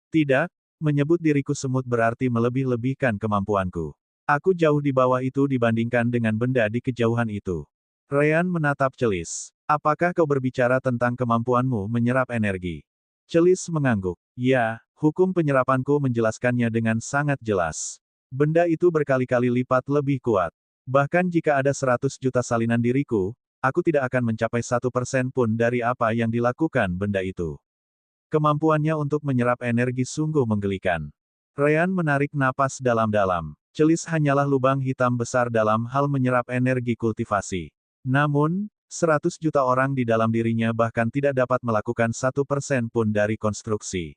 Tidak, menyebut diriku semut berarti melebih-lebihkan kemampuanku. Aku jauh di bawah itu dibandingkan dengan benda di kejauhan itu. Ryan menatap Celis. Apakah kau berbicara tentang kemampuanmu menyerap energi? Celis mengangguk. Ya, hukum penyerapanku menjelaskannya dengan sangat jelas. Benda itu berkali-kali lipat lebih kuat. Bahkan jika ada 100 juta salinan diriku, aku tidak akan mencapai 1% pun dari apa yang dilakukan benda itu. Kemampuannya untuk menyerap energi sungguh menggelikan. Ryan menarik napas dalam-dalam. Celis hanyalah lubang hitam besar dalam hal menyerap energi kultivasi. Namun, 100 juta orang di dalam dirinya bahkan tidak dapat melakukan 1% pun dari konstruksi.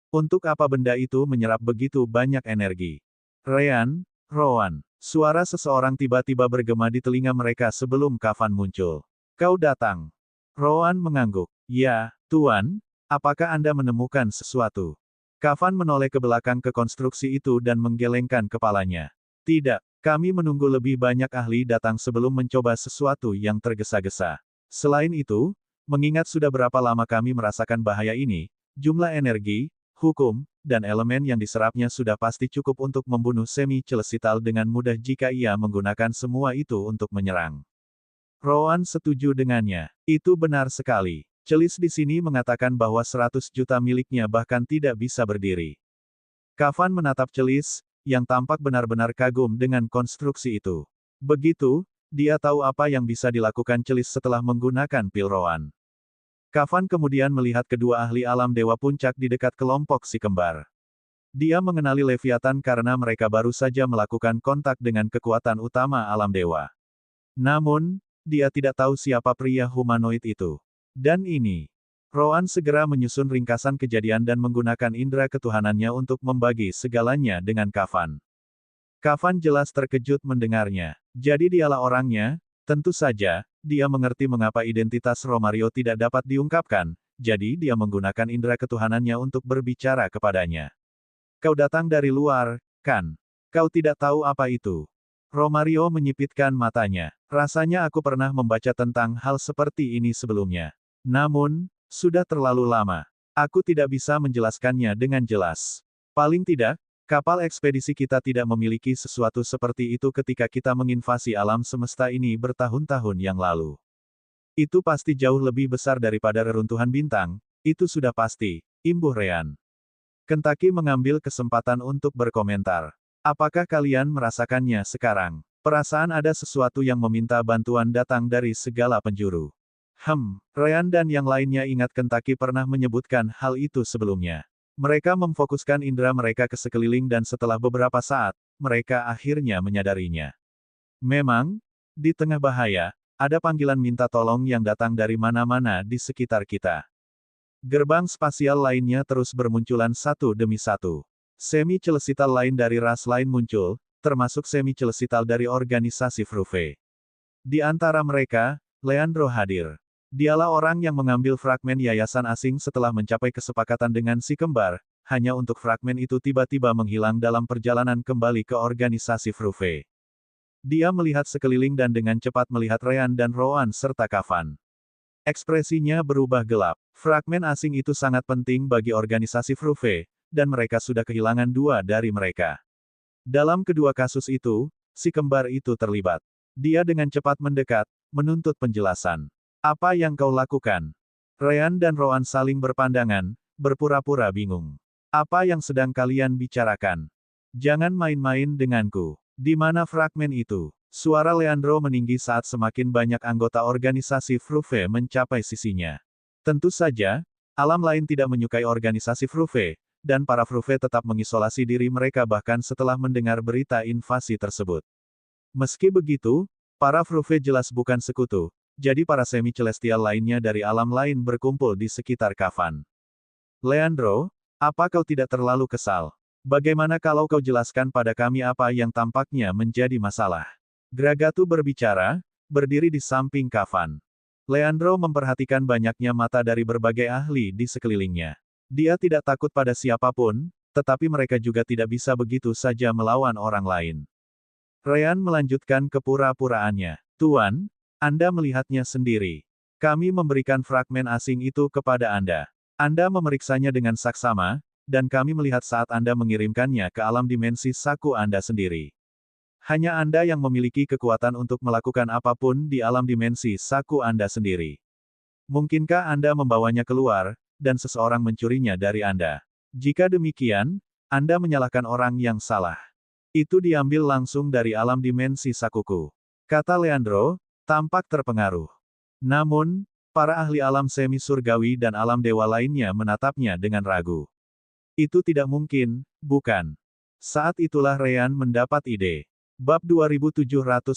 Untuk apa benda itu menyerap begitu banyak energi? Ryan, Rowan. Suara seseorang tiba-tiba bergema di telinga mereka sebelum Kafan muncul. Kau datang. Rowan mengangguk. Ya, Tuan, apakah Anda menemukan sesuatu? Kafan menoleh ke belakang ke konstruksi itu dan menggelengkan kepalanya. Tidak, kami menunggu lebih banyak ahli datang sebelum mencoba sesuatu yang tergesa-gesa. Selain itu, mengingat sudah berapa lama kami merasakan bahaya ini, jumlah energi, hukum, dan elemen yang diserapnya sudah pasti cukup untuk membunuh semi-celestial dengan mudah jika ia menggunakan semua itu untuk menyerang. Rowan setuju dengannya. Itu benar sekali. Celis di sini mengatakan bahwa 100 juta miliknya bahkan tidak bisa berdiri. Kafan menatap Celis, yang tampak benar-benar kagum dengan konstruksi itu. Begitu, dia tahu apa yang bisa dilakukan Celis setelah menggunakan pil Rowan. Kafan kemudian melihat kedua ahli alam dewa puncak di dekat kelompok si kembar. Dia mengenali Leviathan karena mereka baru saja melakukan kontak dengan kekuatan utama alam dewa. Namun, dia tidak tahu siapa pria humanoid itu. Dan ini. Rowan segera menyusun ringkasan kejadian dan menggunakan indera ketuhanannya untuk membagi segalanya dengan Kafan. Kafan jelas terkejut mendengarnya. Jadi dialah orangnya, tentu saja, dia mengerti mengapa identitas Romario tidak dapat diungkapkan, jadi dia menggunakan indera ketuhanannya untuk berbicara kepadanya. Kau datang dari luar, kan? Kau tidak tahu apa itu? Romario menyipitkan matanya. Rasanya aku pernah membaca tentang hal seperti ini sebelumnya. Namun, sudah terlalu lama. Aku tidak bisa menjelaskannya dengan jelas. Paling tidak, Kapal ekspedisi kita tidak memiliki sesuatu seperti itu ketika kita menginvasi alam semesta ini bertahun-tahun yang lalu. Itu pasti jauh lebih besar daripada reruntuhan bintang, itu sudah pasti, imbuh Ryan. Kentucky mengambil kesempatan untuk berkomentar. Apakah kalian merasakannya sekarang? Perasaan ada sesuatu yang meminta bantuan datang dari segala penjuru. Ryan dan yang lainnya ingat Kentucky pernah menyebutkan hal itu sebelumnya. Mereka memfokuskan indera mereka ke sekeliling dan setelah beberapa saat, mereka akhirnya menyadarinya. Memang, di tengah bahaya, ada panggilan minta tolong yang datang dari mana-mana di sekitar kita. Gerbang spasial lainnya terus bermunculan satu demi satu. Semi-celestial lain dari ras lain muncul, termasuk semi-celestial dari organisasi Fruve. Di antara mereka, Leandro hadir. Dialah orang yang mengambil fragmen yayasan asing setelah mencapai kesepakatan dengan si kembar, hanya untuk fragmen itu tiba-tiba menghilang dalam perjalanan kembali ke organisasi Fruve. Dia melihat sekeliling dan dengan cepat melihat Ryan dan Rowan serta Kavan. Ekspresinya berubah gelap. Fragmen asing itu sangat penting bagi organisasi Fruve, dan mereka sudah kehilangan dua dari mereka. Dalam kedua kasus itu, si kembar itu terlibat. Dia dengan cepat mendekat, menuntut penjelasan. Apa yang kau lakukan? Ryan dan Rowan saling berpandangan, berpura-pura bingung. Apa yang sedang kalian bicarakan? Jangan main-main denganku. Di mana fragmen itu? Suara Leandro meninggi saat semakin banyak anggota organisasi Fruve mencapai sisinya. Tentu saja, alam lain tidak menyukai organisasi Fruve, dan para Fruve tetap mengisolasi diri mereka bahkan setelah mendengar berita invasi tersebut. Meski begitu, para Fruve jelas bukan sekutu. Jadi para semi-celestial lainnya dari alam lain berkumpul di sekitar Kavan. Leandro, apa kau tidak terlalu kesal? Bagaimana kalau kau jelaskan pada kami apa yang tampaknya menjadi masalah? Gragatu berbicara, berdiri di samping Kavan. Leandro memperhatikan banyaknya mata dari berbagai ahli di sekelilingnya. Dia tidak takut pada siapapun, tetapi mereka juga tidak bisa begitu saja melawan orang lain. Ryan melanjutkan kepura-puraannya. Tuan, Anda melihatnya sendiri. Kami memberikan fragmen asing itu kepada Anda. Anda memeriksanya dengan saksama, dan kami melihat saat Anda mengirimkannya ke alam dimensi saku Anda sendiri. Hanya Anda yang memiliki kekuatan untuk melakukan apapun di alam dimensi saku Anda sendiri. Mungkinkah Anda membawanya keluar, dan seseorang mencurinya dari Anda? Jika demikian, Anda menyalahkan orang yang salah. Itu diambil langsung dari alam dimensi sakuku. Kata Leandro, tampak terpengaruh. Namun, para ahli alam semi surgawi dan alam dewa lainnya menatapnya dengan ragu. Itu tidak mungkin, bukan? Saat itulah Ryan mendapat ide. Bab 2765.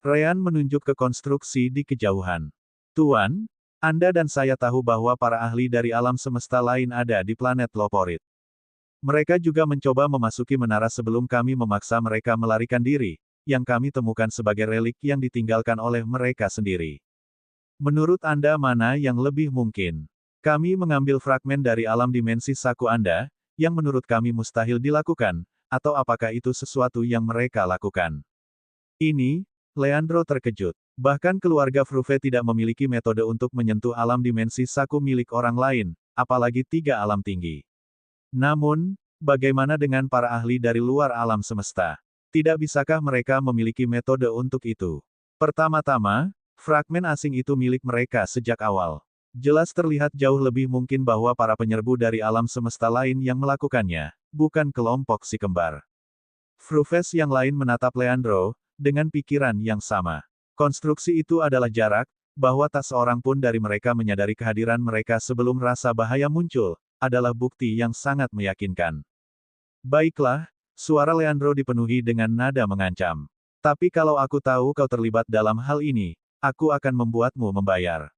Ryan menunjuk ke konstruksi di kejauhan. Tuan, Anda dan saya tahu bahwa para ahli dari alam semesta lain ada di planet Loporit. Mereka juga mencoba memasuki menara sebelum kami memaksa mereka melarikan diri, yang kami temukan sebagai relik yang ditinggalkan oleh mereka sendiri. Menurut Anda mana yang lebih mungkin? Kami mengambil fragmen dari alam dimensi saku Anda, yang menurut kami mustahil dilakukan, atau apakah itu sesuatu yang mereka lakukan? Ini, Leandro terkejut. Bahkan keluarga Fruve tidak memiliki metode untuk menyentuh alam dimensi saku milik orang lain, apalagi 3 alam tinggi. Namun, bagaimana dengan para ahli dari luar alam semesta? Tidak bisakah mereka memiliki metode untuk itu? Pertama-tama, fragmen asing itu milik mereka sejak awal. Jelas terlihat jauh lebih mungkin bahwa para penyerbu dari alam semesta lain yang melakukannya, bukan kelompok si kembar. Fruves yang lain menatap Leandro, dengan pikiran yang sama. Konstruksi itu adalah jarak, bahwa tak seorang pun dari mereka menyadari kehadiran mereka sebelum rasa bahaya muncul, adalah bukti yang sangat meyakinkan. Baiklah, suara Leandro dipenuhi dengan nada mengancam. Tapi kalau aku tahu kau terlibat dalam hal ini, aku akan membuatmu membayar.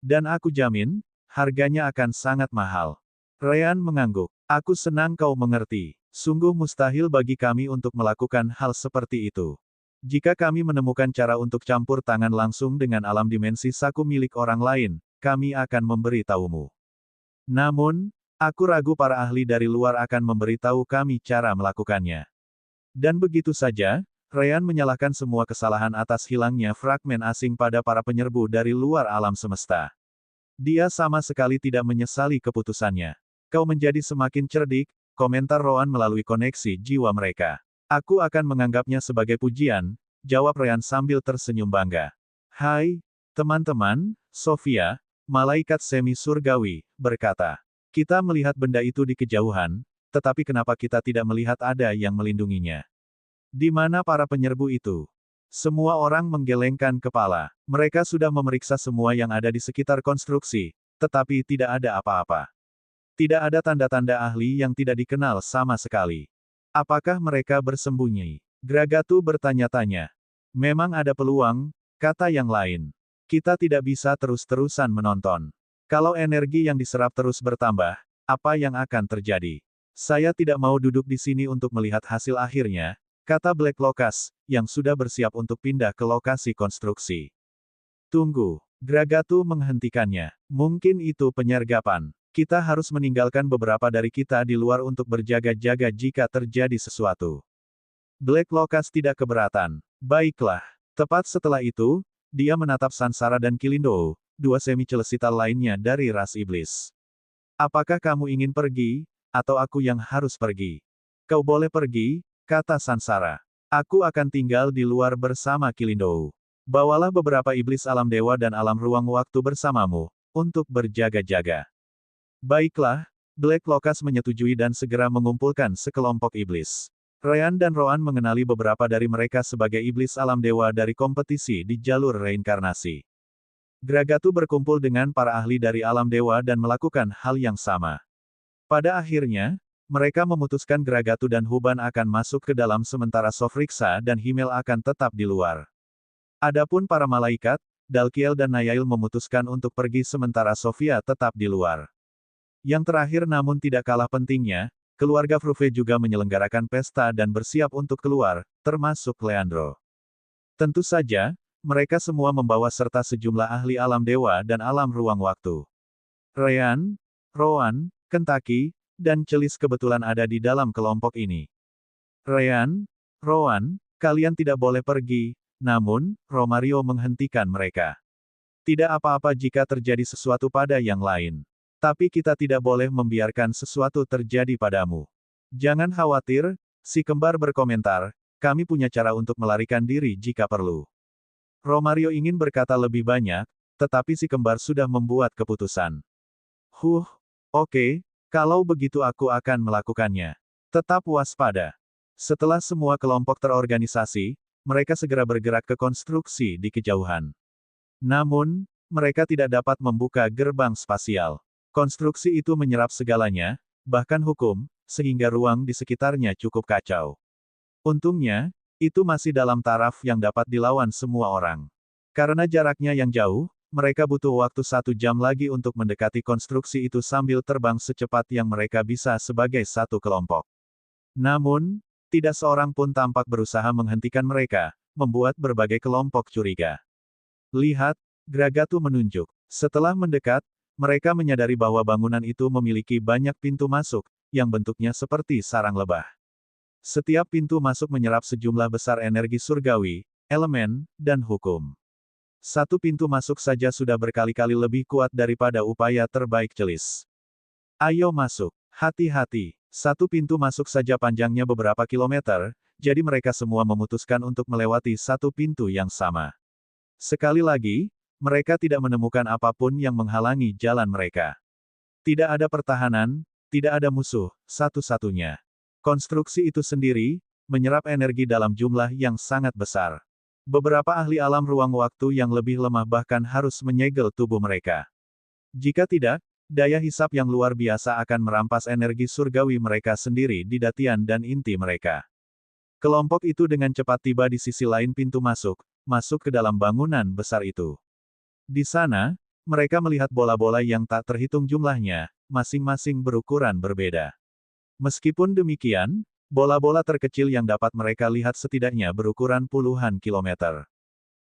Dan aku jamin, harganya akan sangat mahal. Ryan mengangguk. Aku senang kau mengerti. Sungguh mustahil bagi kami untuk melakukan hal seperti itu. Jika kami menemukan cara untuk campur tangan langsung dengan alam dimensi saku milik orang lain, kami akan memberi tahumu. Namun, aku ragu para ahli dari luar akan memberitahu kami cara melakukannya. Dan begitu saja, Ryan menyalahkan semua kesalahan atas hilangnya fragmen asing pada para penyerbu dari luar alam semesta. Dia sama sekali tidak menyesali keputusannya. Kau menjadi semakin cerdik, komentar Roan melalui koneksi jiwa mereka. Aku akan menganggapnya sebagai pujian, jawab Ryan sambil tersenyum bangga. Hai, teman-teman, Sofia, malaikat semi surgawi, berkata. Kita melihat benda itu di kejauhan, tetapi kenapa kita tidak melihat ada yang melindunginya? Di mana para penyerbu itu? Semua orang menggelengkan kepala. Mereka sudah memeriksa semua yang ada di sekitar konstruksi, tetapi tidak ada apa-apa. Tidak ada tanda-tanda ahli yang tidak dikenal sama sekali. Apakah mereka bersembunyi? Gragatu bertanya-tanya. Memang ada peluang, kata yang lain. Kita tidak bisa terus-terusan menonton. Kalau energi yang diserap terus bertambah, apa yang akan terjadi? Saya tidak mau duduk di sini untuk melihat hasil akhirnya, kata Black Locust, yang sudah bersiap untuk pindah ke lokasi konstruksi. Tunggu, Gragatu menghentikannya. Mungkin itu penyergapan. Kita harus meninggalkan beberapa dari kita di luar untuk berjaga-jaga jika terjadi sesuatu. Black Locust tidak keberatan. Baiklah. Tepat setelah itu, dia menatap Sansara dan Kilindo, dua semi-celestial lainnya dari ras iblis. Apakah kamu ingin pergi, atau aku yang harus pergi? Kau boleh pergi, kata Sansara. Aku akan tinggal di luar bersama Kilindo. Bawalah beberapa iblis alam dewa dan alam ruang waktu bersamamu, untuk berjaga-jaga. Baiklah, Black Locust menyetujui dan segera mengumpulkan sekelompok iblis. Ryan dan Roan mengenali beberapa dari mereka sebagai iblis alam dewa dari kompetisi di jalur reinkarnasi. Gragatu berkumpul dengan para ahli dari alam dewa dan melakukan hal yang sama. Pada akhirnya, mereka memutuskan Gragatu dan Huban akan masuk ke dalam sementara Sofriksa dan Himmel akan tetap di luar. Adapun para malaikat, Dalkiel dan Nayail memutuskan untuk pergi sementara Sofia tetap di luar. Yang terakhir namun tidak kalah pentingnya, keluarga Fruve juga menyelenggarakan pesta dan bersiap untuk keluar, termasuk Leandro. Tentu saja, mereka semua membawa serta sejumlah ahli alam dewa dan alam ruang waktu. Ryan, Roan, Kentucky, dan Celis kebetulan ada di dalam kelompok ini. Ryan, Roan, kalian tidak boleh pergi, namun, Romario menghentikan mereka. Tidak apa-apa jika terjadi sesuatu pada yang lain. Tapi kita tidak boleh membiarkan sesuatu terjadi padamu. Jangan khawatir, si kembar berkomentar, kami punya cara untuk melarikan diri jika perlu. Romario ingin berkata lebih banyak, tetapi si kembar sudah membuat keputusan. Oke, kalau begitu aku akan melakukannya. Tetap waspada. Setelah semua kelompok terorganisasi, mereka segera bergerak ke konstruksi di kejauhan. Namun, mereka tidak dapat membuka gerbang spasial. Konstruksi itu menyerap segalanya, bahkan hukum, sehingga ruang di sekitarnya cukup kacau. Untungnya, itu masih dalam taraf yang dapat dilawan semua orang. Karena jaraknya yang jauh, mereka butuh waktu 1 jam lagi untuk mendekati konstruksi itu sambil terbang secepat yang mereka bisa sebagai satu kelompok. Namun, tidak seorang pun tampak berusaha menghentikan mereka, membuat berbagai kelompok curiga. Lihat, Gragatu menunjuk. Setelah mendekat, mereka menyadari bahwa bangunan itu memiliki banyak pintu masuk, yang bentuknya seperti sarang lebah. Setiap pintu masuk menyerap sejumlah besar energi surgawi, elemen, dan hukum. Satu pintu masuk saja sudah berkali-kali lebih kuat daripada upaya terbaik Celis. Ayo masuk. Hati-hati. Satu pintu masuk saja panjangnya beberapa kilometer, jadi mereka semua memutuskan untuk melewati satu pintu yang sama. Sekali lagi, mereka tidak menemukan apapun yang menghalangi jalan mereka. Tidak ada pertahanan, tidak ada musuh, satu-satunya. Konstruksi itu sendiri, menyerap energi dalam jumlah yang sangat besar. Beberapa ahli alam ruang waktu yang lebih lemah bahkan harus menyegel tubuh mereka. Jika tidak, daya hisap yang luar biasa akan merampas energi surgawi mereka sendiri di datian dan inti mereka. Kelompok itu dengan cepat tiba di sisi lain pintu masuk ke dalam bangunan besar itu. Di sana, mereka melihat bola-bola yang tak terhitung jumlahnya, masing-masing berukuran berbeda. Meskipun demikian, bola-bola terkecil yang dapat mereka lihat setidaknya berukuran puluhan kilometer.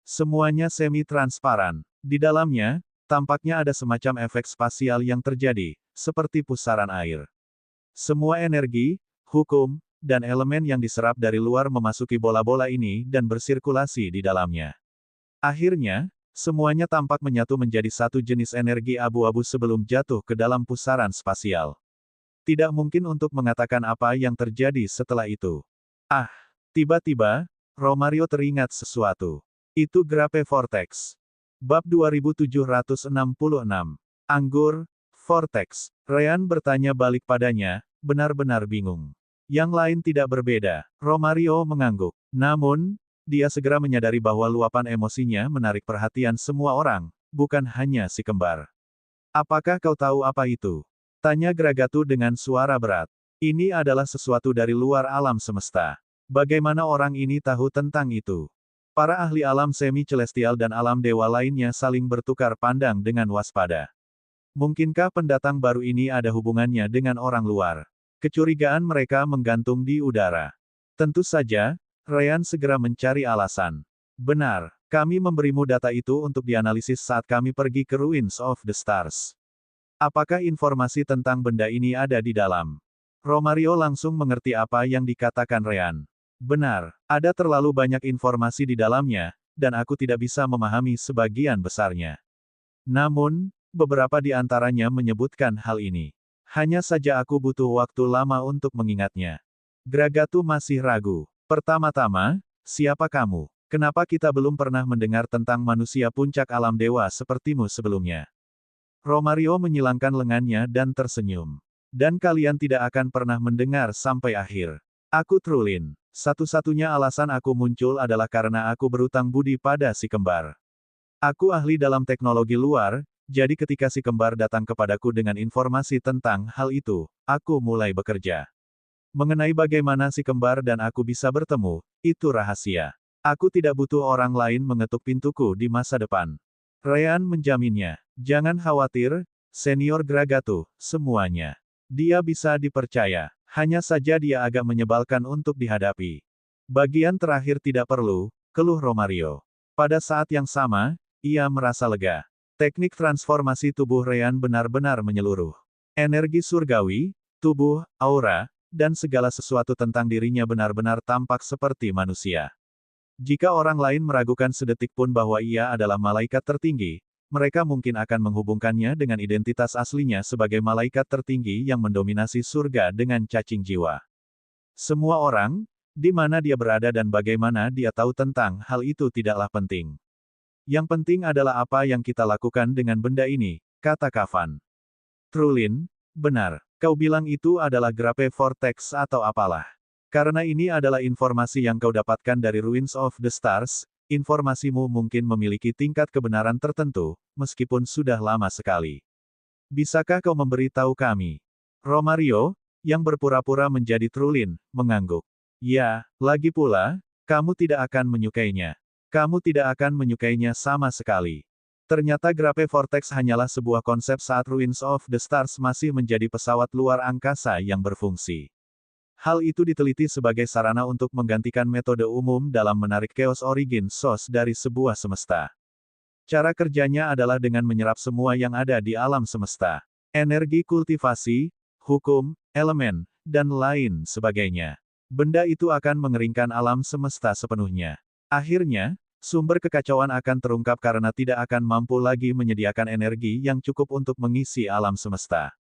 Semuanya semi-transparan. Di dalamnya, tampaknya ada semacam efek spasial yang terjadi, seperti pusaran air. Semua energi, hukum, dan elemen yang diserap dari luar memasuki bola-bola ini dan bersirkulasi di dalamnya. Akhirnya, semuanya tampak menyatu menjadi satu jenis energi abu-abu sebelum jatuh ke dalam pusaran spasial. Tidak mungkin untuk mengatakan apa yang terjadi setelah itu. Ah, tiba-tiba, Romario teringat sesuatu. Itu Grape Vortex. Bab 2766. Anggur, Vortex. Ryan bertanya balik padanya, benar-benar bingung. Yang lain tidak berbeda. Romario mengangguk. Namun, dia segera menyadari bahwa luapan emosinya menarik perhatian semua orang, bukan hanya si kembar. Apakah kau tahu apa itu? Tanya Gragatu dengan suara berat. Ini adalah sesuatu dari luar alam semesta. Bagaimana orang ini tahu tentang itu? Para ahli alam semi-celestial dan alam dewa lainnya saling bertukar pandang dengan waspada. Mungkinkah pendatang baru ini ada hubungannya dengan orang luar? Kecurigaan mereka menggantung di udara. Tentu saja, Ryan segera mencari alasan. Benar, kami memberimu data itu untuk dianalisis saat kami pergi ke Ruins of the Stars. Apakah informasi tentang benda ini ada di dalam? Romario langsung mengerti apa yang dikatakan Ryan. Benar, ada terlalu banyak informasi di dalamnya, dan aku tidak bisa memahami sebagian besarnya. Namun, beberapa di antaranya menyebutkan hal ini. Hanya saja aku butuh waktu lama untuk mengingatnya. Gragatu masih ragu. Pertama-tama, siapa kamu? Kenapa kita belum pernah mendengar tentang manusia puncak alam dewa sepertimu sebelumnya? Romario menyilangkan lengannya dan tersenyum. Dan kalian tidak akan pernah mendengar sampai akhir. Aku Trulin. Satu-satunya alasan aku muncul adalah karena aku berutang budi pada si kembar. Aku ahli dalam teknologi luar, jadi ketika si kembar datang kepadaku dengan informasi tentang hal itu, aku mulai bekerja. Mengenai bagaimana si kembar dan aku bisa bertemu, itu rahasia. Aku tidak butuh orang lain mengetuk pintuku di masa depan. Ryan menjaminnya. Jangan khawatir, Senior Gragatu, semuanya. Dia bisa dipercaya. Hanya saja dia agak menyebalkan untuk dihadapi. Bagian terakhir tidak perlu, keluh Romario. Pada saat yang sama, ia merasa lega. Teknik transformasi tubuh Ryan benar-benar menyeluruh. Energi surgawi, tubuh, aura, dan segala sesuatu tentang dirinya benar-benar tampak seperti manusia. Jika orang lain meragukan sedetik pun bahwa ia adalah malaikat tertinggi, mereka mungkin akan menghubungkannya dengan identitas aslinya sebagai malaikat tertinggi yang mendominasi surga dengan cacing jiwa. Semua orang, di mana dia berada dan bagaimana dia tahu tentang hal itu tidaklah penting. Yang penting adalah apa yang kita lakukan dengan benda ini, kata Kavan. Trulin, benar, kau bilang itu adalah Grape Vortex atau apalah. Karena ini adalah informasi yang kau dapatkan dari Ruins of the Stars, informasimu mungkin memiliki tingkat kebenaran tertentu, meskipun sudah lama sekali. Bisakah kau memberitahu kami? Romario, yang berpura-pura menjadi Trulin, mengangguk. Ya, lagi pula, kamu tidak akan menyukainya. Kamu tidak akan menyukainya sama sekali. Ternyata Grape Vortex hanyalah sebuah konsep saat Ruins of the Stars masih menjadi pesawat luar angkasa yang berfungsi. Hal itu diteliti sebagai sarana untuk menggantikan metode umum dalam menarik Chaos Origin Source dari sebuah semesta. Cara kerjanya adalah dengan menyerap semua yang ada di alam semesta. Energi kultivasi, hukum, elemen, dan lain sebagainya. Benda itu akan mengeringkan alam semesta sepenuhnya. Akhirnya, sumber kekacauan akan terungkap karena tidak akan mampu lagi menyediakan energi yang cukup untuk mengisi alam semesta.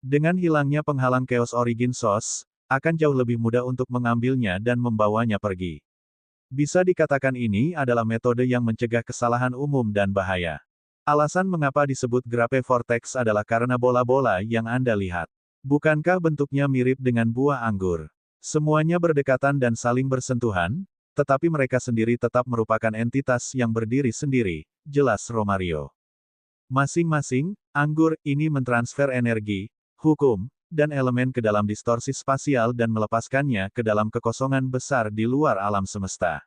Dengan hilangnya penghalang Chaos Origin Source, akan jauh lebih mudah untuk mengambilnya dan membawanya pergi. Bisa dikatakan ini adalah metode yang mencegah kesalahan umum dan bahaya. Alasan mengapa disebut Grape Vortex adalah karena bola-bola yang Anda lihat. Bukankah bentuknya mirip dengan buah anggur? Semuanya berdekatan dan saling bersentuhan, tetapi mereka sendiri tetap merupakan entitas yang berdiri sendiri, jelas Romario. Masing-masing, anggur ini mentransfer energi, hukum, dan elemen ke dalam distorsi spasial dan melepaskannya ke dalam kekosongan besar di luar alam semesta.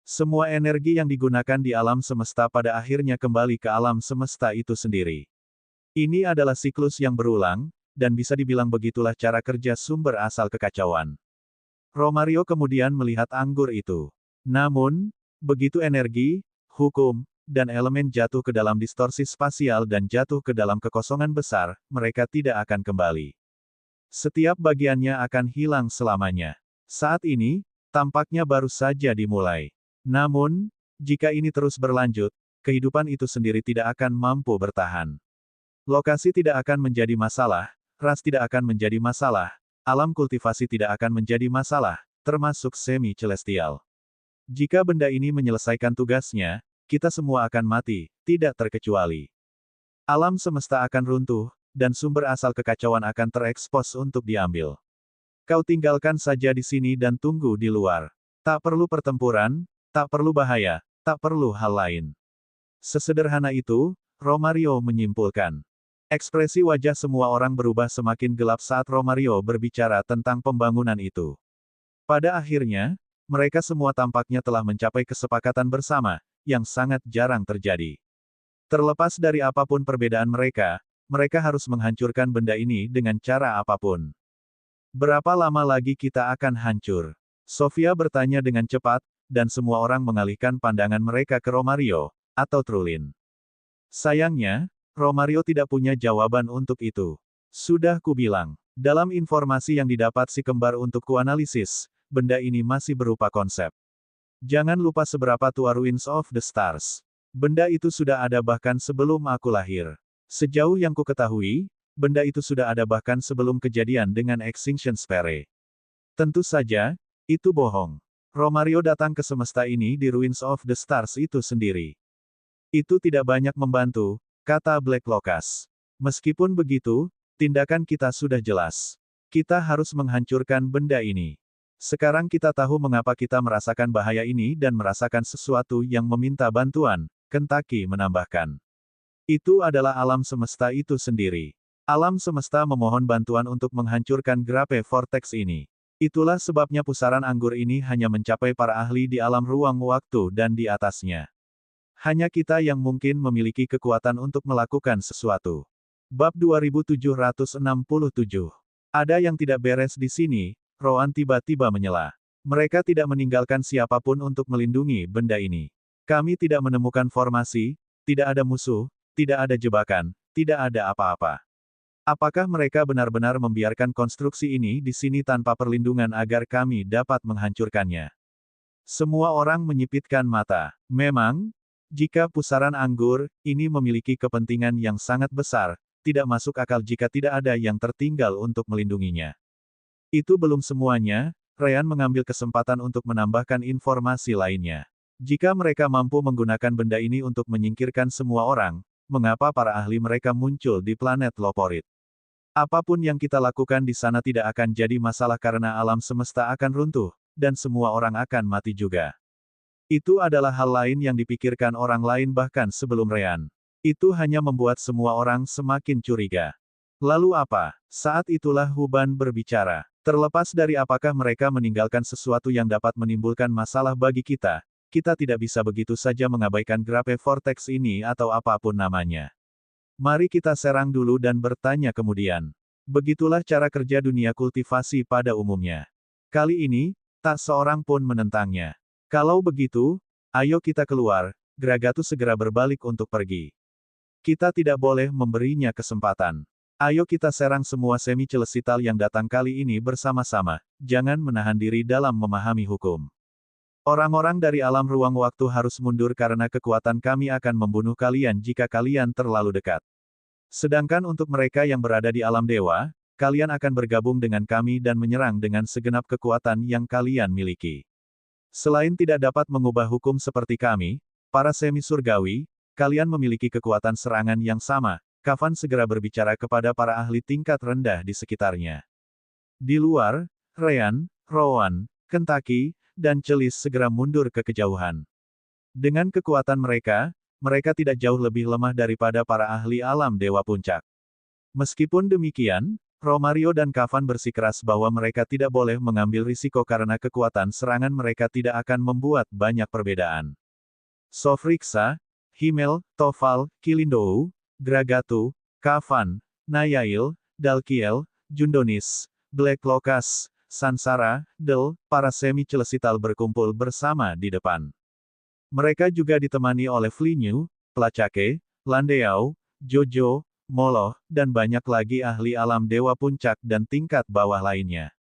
Semua energi yang digunakan di alam semesta pada akhirnya kembali ke alam semesta itu sendiri. Ini adalah siklus yang berulang, dan bisa dibilang begitulah cara kerja sumber asal kekacauan. Romario kemudian melihat anggur itu. Namun, begitu energi, hukum, dan elemen jatuh ke dalam distorsi spasial dan jatuh ke dalam kekosongan besar, mereka tidak akan kembali. Setiap bagiannya akan hilang selamanya. Saat ini, tampaknya baru saja dimulai. Namun, jika ini terus berlanjut, kehidupan itu sendiri tidak akan mampu bertahan. Lokasi tidak akan menjadi masalah, ras tidak akan menjadi masalah, alam kultivasi tidak akan menjadi masalah, termasuk semi-celestial. Jika benda ini menyelesaikan tugasnya, kita semua akan mati, tidak terkecuali. Alam semesta akan runtuh, dan sumber asal kekacauan akan terekspos untuk diambil. Kau tinggalkan saja di sini dan tunggu di luar. Tak perlu pertempuran, tak perlu bahaya, tak perlu hal lain. Sesederhana itu, Romario menyimpulkan. Ekspresi wajah semua orang berubah semakin gelap saat Romario berbicara tentang pembangunan itu. Pada akhirnya, mereka semua tampaknya telah mencapai kesepakatan bersama, yang sangat jarang terjadi. Terlepas dari apapun perbedaan mereka, mereka harus menghancurkan benda ini dengan cara apapun. Berapa lama lagi kita akan hancur? Sofia bertanya dengan cepat, dan semua orang mengalihkan pandangan mereka ke Romario, atau Trulin. Sayangnya, Romario tidak punya jawaban untuk itu. Sudah kubilang, dalam informasi yang didapat si kembar untuk kuanalisis, benda ini masih berupa konsep. Jangan lupa seberapa tua Ruins of the Stars. Benda itu sudah ada bahkan sebelum aku lahir. Sejauh yang ku ketahui, benda itu sudah ada bahkan sebelum kejadian dengan Extinction Sphere. Tentu saja, itu bohong. Romario datang ke semesta ini di Ruins of the Stars itu sendiri. Itu tidak banyak membantu, kata Black Locust. Meskipun begitu, tindakan kita sudah jelas. Kita harus menghancurkan benda ini. Sekarang kita tahu mengapa kita merasakan bahaya ini dan merasakan sesuatu yang meminta bantuan, Kentucky menambahkan. Itu adalah alam semesta itu sendiri. Alam semesta memohon bantuan untuk menghancurkan Grape Vortex ini. Itulah sebabnya pusaran anggur ini hanya mencapai para ahli di alam ruang waktu dan di atasnya. Hanya kita yang mungkin memiliki kekuatan untuk melakukan sesuatu. Bab 2767. Ada yang tidak beres di sini, Rowan tiba-tiba menyela. Mereka tidak meninggalkan siapapun untuk melindungi benda ini. Kami tidak menemukan formasi, tidak ada musuh, tidak ada jebakan, tidak ada apa-apa. Apakah mereka benar-benar membiarkan konstruksi ini di sini tanpa perlindungan agar kami dapat menghancurkannya? Semua orang menyipitkan mata. Memang, jika pusaran anggur ini memiliki kepentingan yang sangat besar, tidak masuk akal jika tidak ada yang tertinggal untuk melindunginya. Itu belum semuanya, Ryan mengambil kesempatan untuk menambahkan informasi lainnya. Jika mereka mampu menggunakan benda ini untuk menyingkirkan semua orang, mengapa para ahli mereka muncul di planet Loporit? Apapun yang kita lakukan di sana tidak akan jadi masalah karena alam semesta akan runtuh, dan semua orang akan mati juga. Itu adalah hal lain yang dipikirkan orang lain bahkan sebelum Ryan. Itu hanya membuat semua orang semakin curiga. Lalu apa? Saat itulah Huban berbicara. Terlepas dari apakah mereka meninggalkan sesuatu yang dapat menimbulkan masalah bagi kita, kita tidak bisa begitu saja mengabaikan Grape Vortex ini atau apapun namanya. Mari kita serang dulu dan bertanya kemudian. Begitulah cara kerja dunia kultivasi pada umumnya. Kali ini, tak seorang pun menentangnya. Kalau begitu, ayo kita keluar, Gragatus segera berbalik untuk pergi. Kita tidak boleh memberinya kesempatan. Ayo kita serang semua semi-celestial yang datang kali ini bersama-sama, jangan menahan diri dalam memahami hukum. Orang-orang dari alam ruang waktu harus mundur karena kekuatan kami akan membunuh kalian jika kalian terlalu dekat. Sedangkan untuk mereka yang berada di alam dewa, kalian akan bergabung dengan kami dan menyerang dengan segenap kekuatan yang kalian miliki. Selain tidak dapat mengubah hukum seperti kami, para semi-surgawi, kalian memiliki kekuatan serangan yang sama. Kafan segera berbicara kepada para ahli tingkat rendah di sekitarnya. Di luar, Ryan, Rowan, Kentucky, dan Celis segera mundur ke kejauhan. Dengan kekuatan mereka, mereka tidak jauh lebih lemah daripada para ahli alam Dewa Puncak. Meskipun demikian, Romario dan Kafan bersikeras bahwa mereka tidak boleh mengambil risiko karena kekuatan serangan mereka tidak akan membuat banyak perbedaan. Sofriksa, Himmel, Tofal, Kilindou, Gragatu, Kafan, Nayail, Dalkiel, Jundonis, Black Locust, Sansara, Del, para semi-celestial berkumpul bersama di depan. Mereka juga ditemani oleh Flinyu, Placake, Landeau, Jojo, Moloch, dan banyak lagi ahli alam Dewa Puncak dan tingkat bawah lainnya.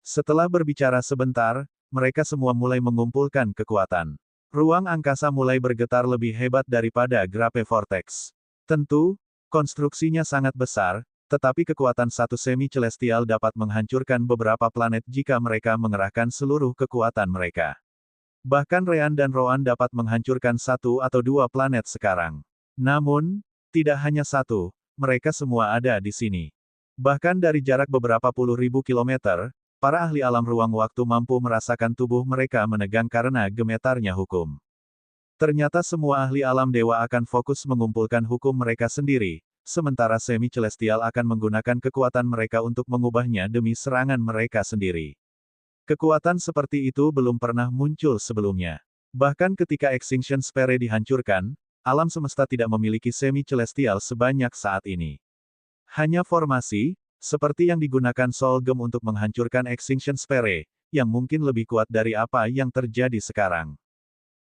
Setelah berbicara sebentar, mereka semua mulai mengumpulkan kekuatan. Ruang angkasa mulai bergetar lebih hebat daripada Grape Vortex. Tentu, konstruksinya sangat besar, tetapi kekuatan satu semi-celestial dapat menghancurkan beberapa planet jika mereka mengerahkan seluruh kekuatan mereka. Bahkan Rean dan Roan dapat menghancurkan satu atau dua planet sekarang. Namun, tidak hanya satu, mereka semua ada di sini. Bahkan dari jarak beberapa puluh ribu kilometer, para ahli alam ruang waktu mampu merasakan tubuh mereka menegang karena gemetarnya hukum. Ternyata semua ahli alam dewa akan fokus mengumpulkan hukum mereka sendiri, sementara semi-celestial akan menggunakan kekuatan mereka untuk mengubahnya demi serangan mereka sendiri. Kekuatan seperti itu belum pernah muncul sebelumnya. Bahkan ketika Extinction Sphere dihancurkan, alam semesta tidak memiliki semi-celestial sebanyak saat ini. Hanya formasi, seperti yang digunakan Solgem untuk menghancurkan Extinction Sphere, yang mungkin lebih kuat dari apa yang terjadi sekarang.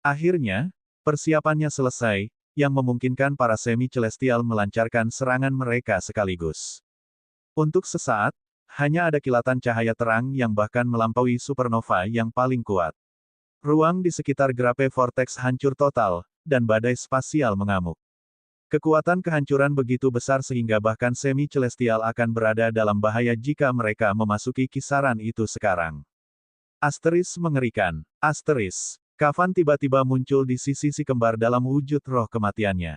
Akhirnya, persiapannya selesai, yang memungkinkan para semi-celestial melancarkan serangan mereka sekaligus. Untuk sesaat, hanya ada kilatan cahaya terang yang bahkan melampaui supernova yang paling kuat. Ruang di sekitar Grape Vortex hancur total, dan badai spasial mengamuk. Kekuatan kehancuran begitu besar sehingga bahkan semi-celestial akan berada dalam bahaya jika mereka memasuki kisaran itu sekarang. Asteris mengerikan. Asteris. Kavan tiba-tiba muncul di sisi si kembar dalam wujud roh kematiannya.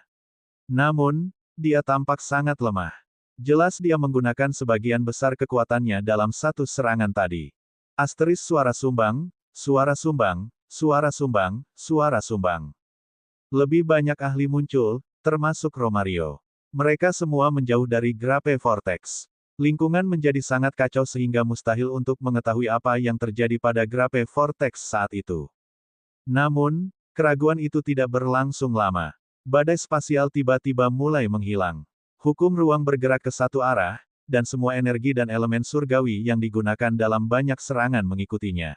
Namun, dia tampak sangat lemah. Jelas dia menggunakan sebagian besar kekuatannya dalam satu serangan tadi. Asteris suara sumbang, suara sumbang, suara sumbang, suara sumbang. Lebih banyak ahli muncul, termasuk Romario. Mereka semua menjauh dari Grape Vortex. Lingkungan menjadi sangat kacau sehingga mustahil untuk mengetahui apa yang terjadi pada Grape Vortex saat itu. Namun, keraguan itu tidak berlangsung lama. Badai spasial tiba-tiba mulai menghilang. Hukum ruang bergerak ke satu arah, dan semua energi dan elemen surgawi yang digunakan dalam banyak serangan mengikutinya.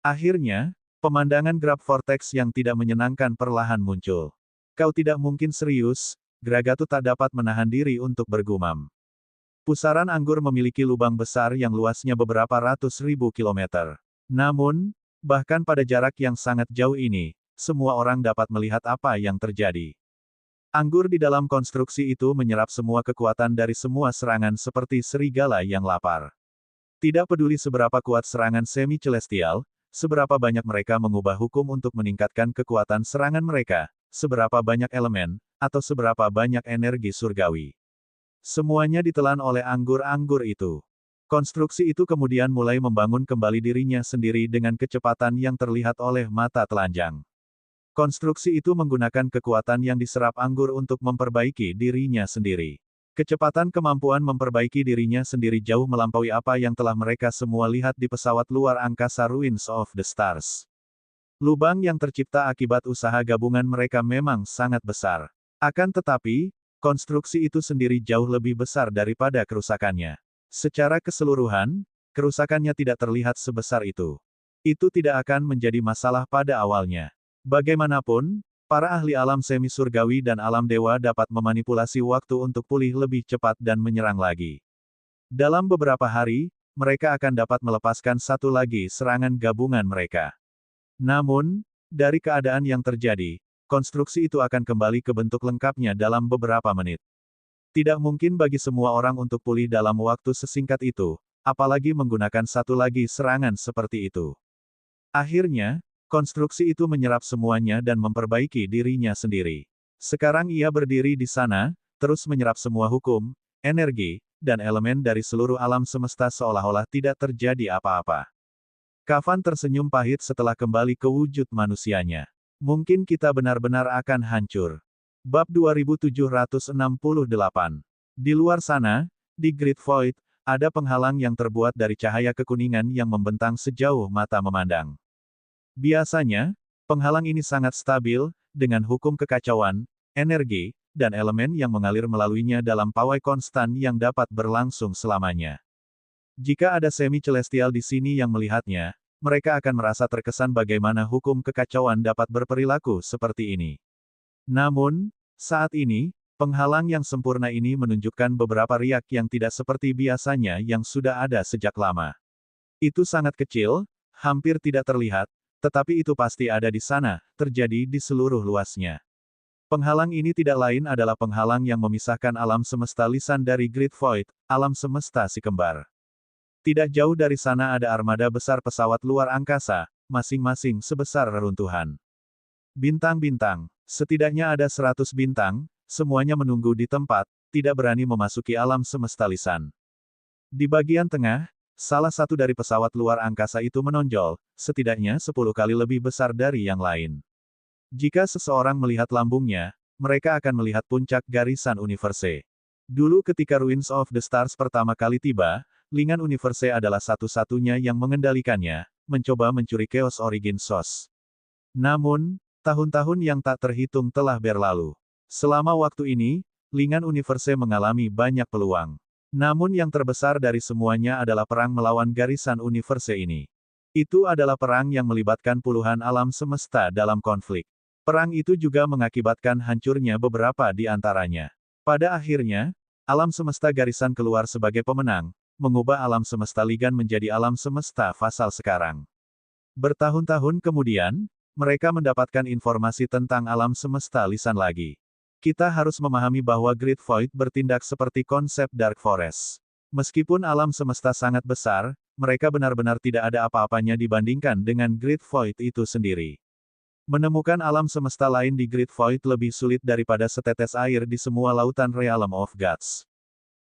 Akhirnya, pemandangan Grape Vortex yang tidak menyenangkan perlahan muncul. Kau tidak mungkin serius, Gragato tak dapat menahan diri untuk bergumam. Pusaran anggur memiliki lubang besar yang luasnya beberapa ratus ribu kilometer. Namun, bahkan pada jarak yang sangat jauh ini, semua orang dapat melihat apa yang terjadi. Anggur di dalam konstruksi itu menyerap semua kekuatan dari semua serangan seperti serigala yang lapar. Tidak peduli seberapa kuat serangan semi-celestial, seberapa banyak mereka mengubah hukum untuk meningkatkan kekuatan serangan mereka, seberapa banyak elemen, atau seberapa banyak energi surgawi. Semuanya ditelan oleh anggur-anggur itu. Konstruksi itu kemudian mulai membangun kembali dirinya sendiri dengan kecepatan yang terlihat oleh mata telanjang. Konstruksi itu menggunakan kekuatan yang diserap anggur untuk memperbaiki dirinya sendiri. Kecepatan kemampuan memperbaiki dirinya sendiri jauh melampaui apa yang telah mereka semua lihat di pesawat luar angkasa Ruins of the Stars. Lubang yang tercipta akibat usaha gabungan mereka memang sangat besar. Akan tetapi, konstruksi itu sendiri jauh lebih besar daripada kerusakannya. Secara keseluruhan, kerusakannya tidak terlihat sebesar itu. Itu tidak akan menjadi masalah pada awalnya. Bagaimanapun, para ahli alam semi surgawi dan alam dewa dapat memanipulasi waktu untuk pulih lebih cepat dan menyerang lagi. Dalam beberapa hari, mereka akan dapat melepaskan satu lagi serangan gabungan mereka. Namun, dari keadaan yang terjadi, konstruksi itu akan kembali ke bentuk lengkapnya dalam beberapa menit. Tidak mungkin bagi semua orang untuk pulih dalam waktu sesingkat itu, apalagi menggunakan satu lagi serangan seperti itu. Akhirnya, konstruksi itu menyerap semuanya dan memperbaiki dirinya sendiri. Sekarang ia berdiri di sana, terus menyerap semua hukum, energi, dan elemen dari seluruh alam semesta seolah-olah tidak terjadi apa-apa. Kavan tersenyum pahit setelah kembali ke wujud manusianya. Mungkin kita benar-benar akan hancur. Bab 2768. Di luar sana, di Great Void, ada penghalang yang terbuat dari cahaya kekuningan yang membentang sejauh mata memandang. Biasanya, penghalang ini sangat stabil, dengan hukum kekacauan, energi, dan elemen yang mengalir melaluinya dalam pawai konstan yang dapat berlangsung selamanya. Jika ada semi-celestial di sini yang melihatnya, mereka akan merasa terkesan bagaimana hukum kekacauan dapat berperilaku seperti ini. Namun, saat ini, penghalang yang sempurna ini menunjukkan beberapa riak yang tidak seperti biasanya yang sudah ada sejak lama. Itu sangat kecil, hampir tidak terlihat, tetapi itu pasti ada di sana, terjadi di seluruh luasnya. Penghalang ini tidak lain adalah penghalang yang memisahkan alam semesta lisan dari Great Void, alam semesta si kembar. Tidak jauh dari sana ada armada besar pesawat luar angkasa, masing-masing sebesar reruntuhan. Bintang-bintang, setidaknya ada 100 bintang, semuanya menunggu di tempat, tidak berani memasuki alam semesta lisan. Di bagian tengah, salah satu dari pesawat luar angkasa itu menonjol, setidaknya 10 kali lebih besar dari yang lain. Jika seseorang melihat lambungnya, mereka akan melihat puncak garisan universe. Dulu ketika Ruins of the Stars pertama kali tiba, Lingan Universe adalah satu-satunya yang mengendalikannya, mencoba mencuri Chaos Origin Source. Namun, tahun-tahun yang tak terhitung telah berlalu. Selama waktu ini, Lingan Universe mengalami banyak peluang. Namun yang terbesar dari semuanya adalah perang melawan garisan universe ini. Itu adalah perang yang melibatkan puluhan alam semesta dalam konflik. Perang itu juga mengakibatkan hancurnya beberapa di antaranya. Pada akhirnya, alam semesta garisan keluar sebagai pemenang, mengubah alam semesta Ligan menjadi alam semesta Fasal sekarang. Bertahun-tahun kemudian, mereka mendapatkan informasi tentang alam semesta lisan lagi. Kita harus memahami bahwa Great Void bertindak seperti konsep Dark Forest. Meskipun alam semesta sangat besar, mereka benar-benar tidak ada apa-apanya dibandingkan dengan Great Void itu sendiri. Menemukan alam semesta lain di Great Void lebih sulit daripada setetes air di semua lautan Realm of Gods.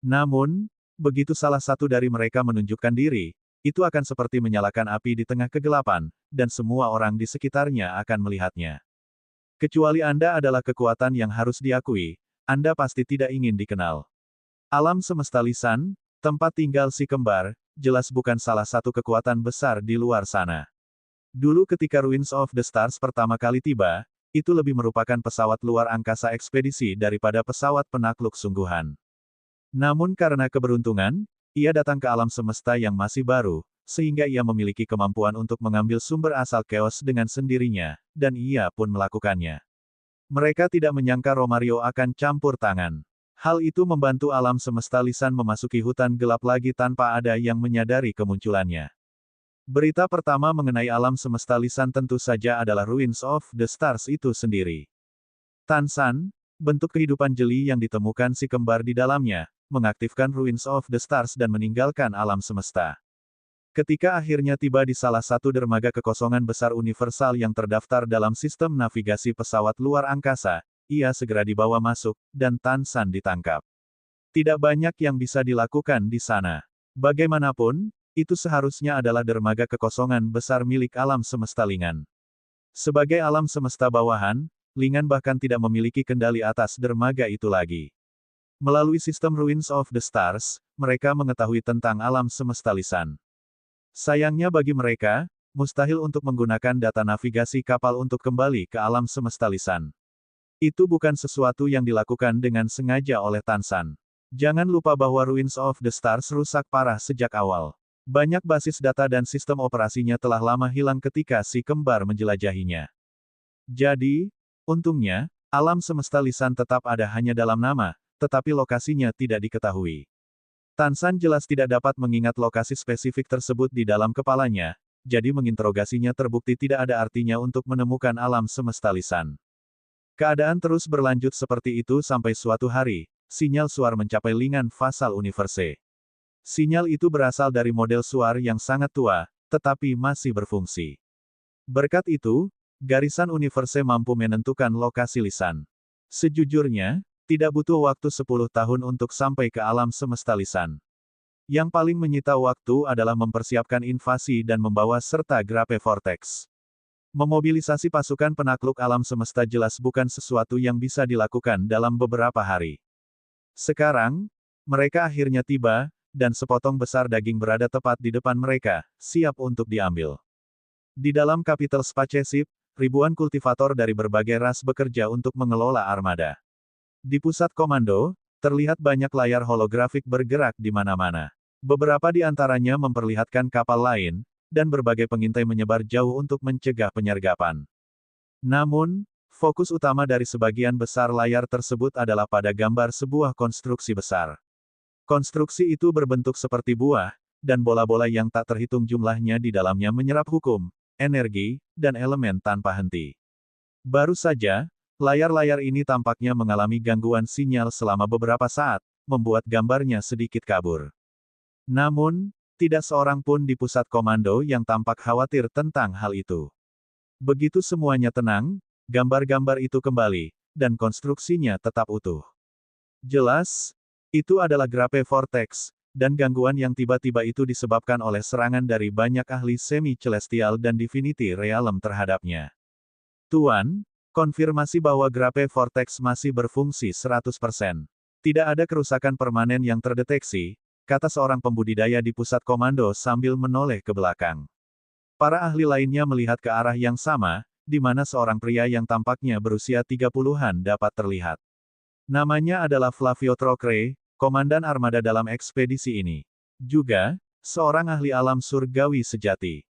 Namun, begitu salah satu dari mereka menunjukkan diri, itu akan seperti menyalakan api di tengah kegelapan, dan semua orang di sekitarnya akan melihatnya. Kecuali Anda adalah kekuatan yang harus diakui, Anda pasti tidak ingin dikenal. Alam semesta lisan, tempat tinggal si kembar, jelas bukan salah satu kekuatan besar di luar sana. Dulu ketika Ruins of the Stars pertama kali tiba, itu lebih merupakan pesawat luar angkasa ekspedisi daripada pesawat penakluk sungguhan. Namun karena keberuntungan, ia datang ke alam semesta yang masih baru, sehingga ia memiliki kemampuan untuk mengambil sumber asal chaos dengan sendirinya, dan ia pun melakukannya. Mereka tidak menyangka Romario akan campur tangan. Hal itu membantu alam semesta lisan memasuki hutan gelap lagi tanpa ada yang menyadari kemunculannya. Berita pertama mengenai alam semesta lisan tentu saja adalah Ruins of the Stars itu sendiri. Tansan, bentuk kehidupan jeli yang ditemukan si kembar di dalamnya, mengaktifkan Ruins of the Stars dan meninggalkan alam semesta. Ketika akhirnya tiba di salah satu dermaga kekosongan besar universal yang terdaftar dalam sistem navigasi pesawat luar angkasa, ia segera dibawa masuk, dan Tansan ditangkap. Tidak banyak yang bisa dilakukan di sana. Bagaimanapun, itu seharusnya adalah dermaga kekosongan besar milik alam semesta Lingan. Sebagai alam semesta bawahan, Lingan bahkan tidak memiliki kendali atas dermaga itu lagi. Melalui sistem Ruins of the Stars, mereka mengetahui tentang alam semesta lisan. Sayangnya bagi mereka, mustahil untuk menggunakan data navigasi kapal untuk kembali ke alam semesta lisan. Itu bukan sesuatu yang dilakukan dengan sengaja oleh Tansan. Jangan lupa bahwa Ruins of the Stars rusak parah sejak awal. Banyak basis data dan sistem operasinya telah lama hilang ketika si kembar menjelajahinya. Jadi, untungnya, alam semesta lisan tetap ada hanya dalam nama, tetapi lokasinya tidak diketahui. Tansan jelas tidak dapat mengingat lokasi spesifik tersebut di dalam kepalanya, jadi menginterogasinya terbukti tidak ada artinya untuk menemukan alam semesta lisan. Keadaan terus berlanjut seperti itu sampai suatu hari, sinyal suar mencapai Lingan Fasal Universe. Sinyal itu berasal dari model suar yang sangat tua, tetapi masih berfungsi. Berkat itu, garisan universe mampu menentukan lokasi lisan. Sejujurnya, tidak butuh waktu 10 tahun untuk sampai ke alam semesta lisan. Yang paling menyita waktu adalah mempersiapkan invasi dan membawa serta Grape Vortex. Memobilisasi pasukan penakluk alam semesta jelas bukan sesuatu yang bisa dilakukan dalam beberapa hari. Sekarang, mereka akhirnya tiba, dan sepotong besar daging berada tepat di depan mereka, siap untuk diambil. Di dalam Capital Spaceship, ribuan kultivator dari berbagai ras bekerja untuk mengelola armada. Di pusat komando, terlihat banyak layar holografik bergerak di mana-mana. Beberapa di antaranya memperlihatkan kapal lain, dan berbagai pengintai menyebar jauh untuk mencegah penyergapan. Namun, fokus utama dari sebagian besar layar tersebut adalah pada gambar sebuah konstruksi besar. Konstruksi itu berbentuk seperti buah, dan bola-bola yang tak terhitung jumlahnya di dalamnya menyerap hukum, energi, dan elemen tanpa henti. Baru saja, Layar-layar ini tampaknya mengalami gangguan sinyal selama beberapa saat, membuat gambarnya sedikit kabur. Namun, tidak seorang pun di pusat komando yang tampak khawatir tentang hal itu. Begitu semuanya tenang, gambar-gambar itu kembali, dan konstruksinya tetap utuh. Jelas, itu adalah Grape Vortex, dan gangguan yang tiba-tiba itu disebabkan oleh serangan dari banyak ahli semi-celestial dan Divinity Realm terhadapnya. Tuan, konfirmasi bahwa Grape Vortex masih berfungsi 100%. Tidak ada kerusakan permanen yang terdeteksi, kata seorang pembudidaya di pusat komando sambil menoleh ke belakang. Para ahli lainnya melihat ke arah yang sama, di mana seorang pria yang tampaknya berusia 30-an dapat terlihat. Namanya adalah Flavio Trocre, komandan armada dalam ekspedisi ini. Juga, seorang ahli alam surgawi sejati.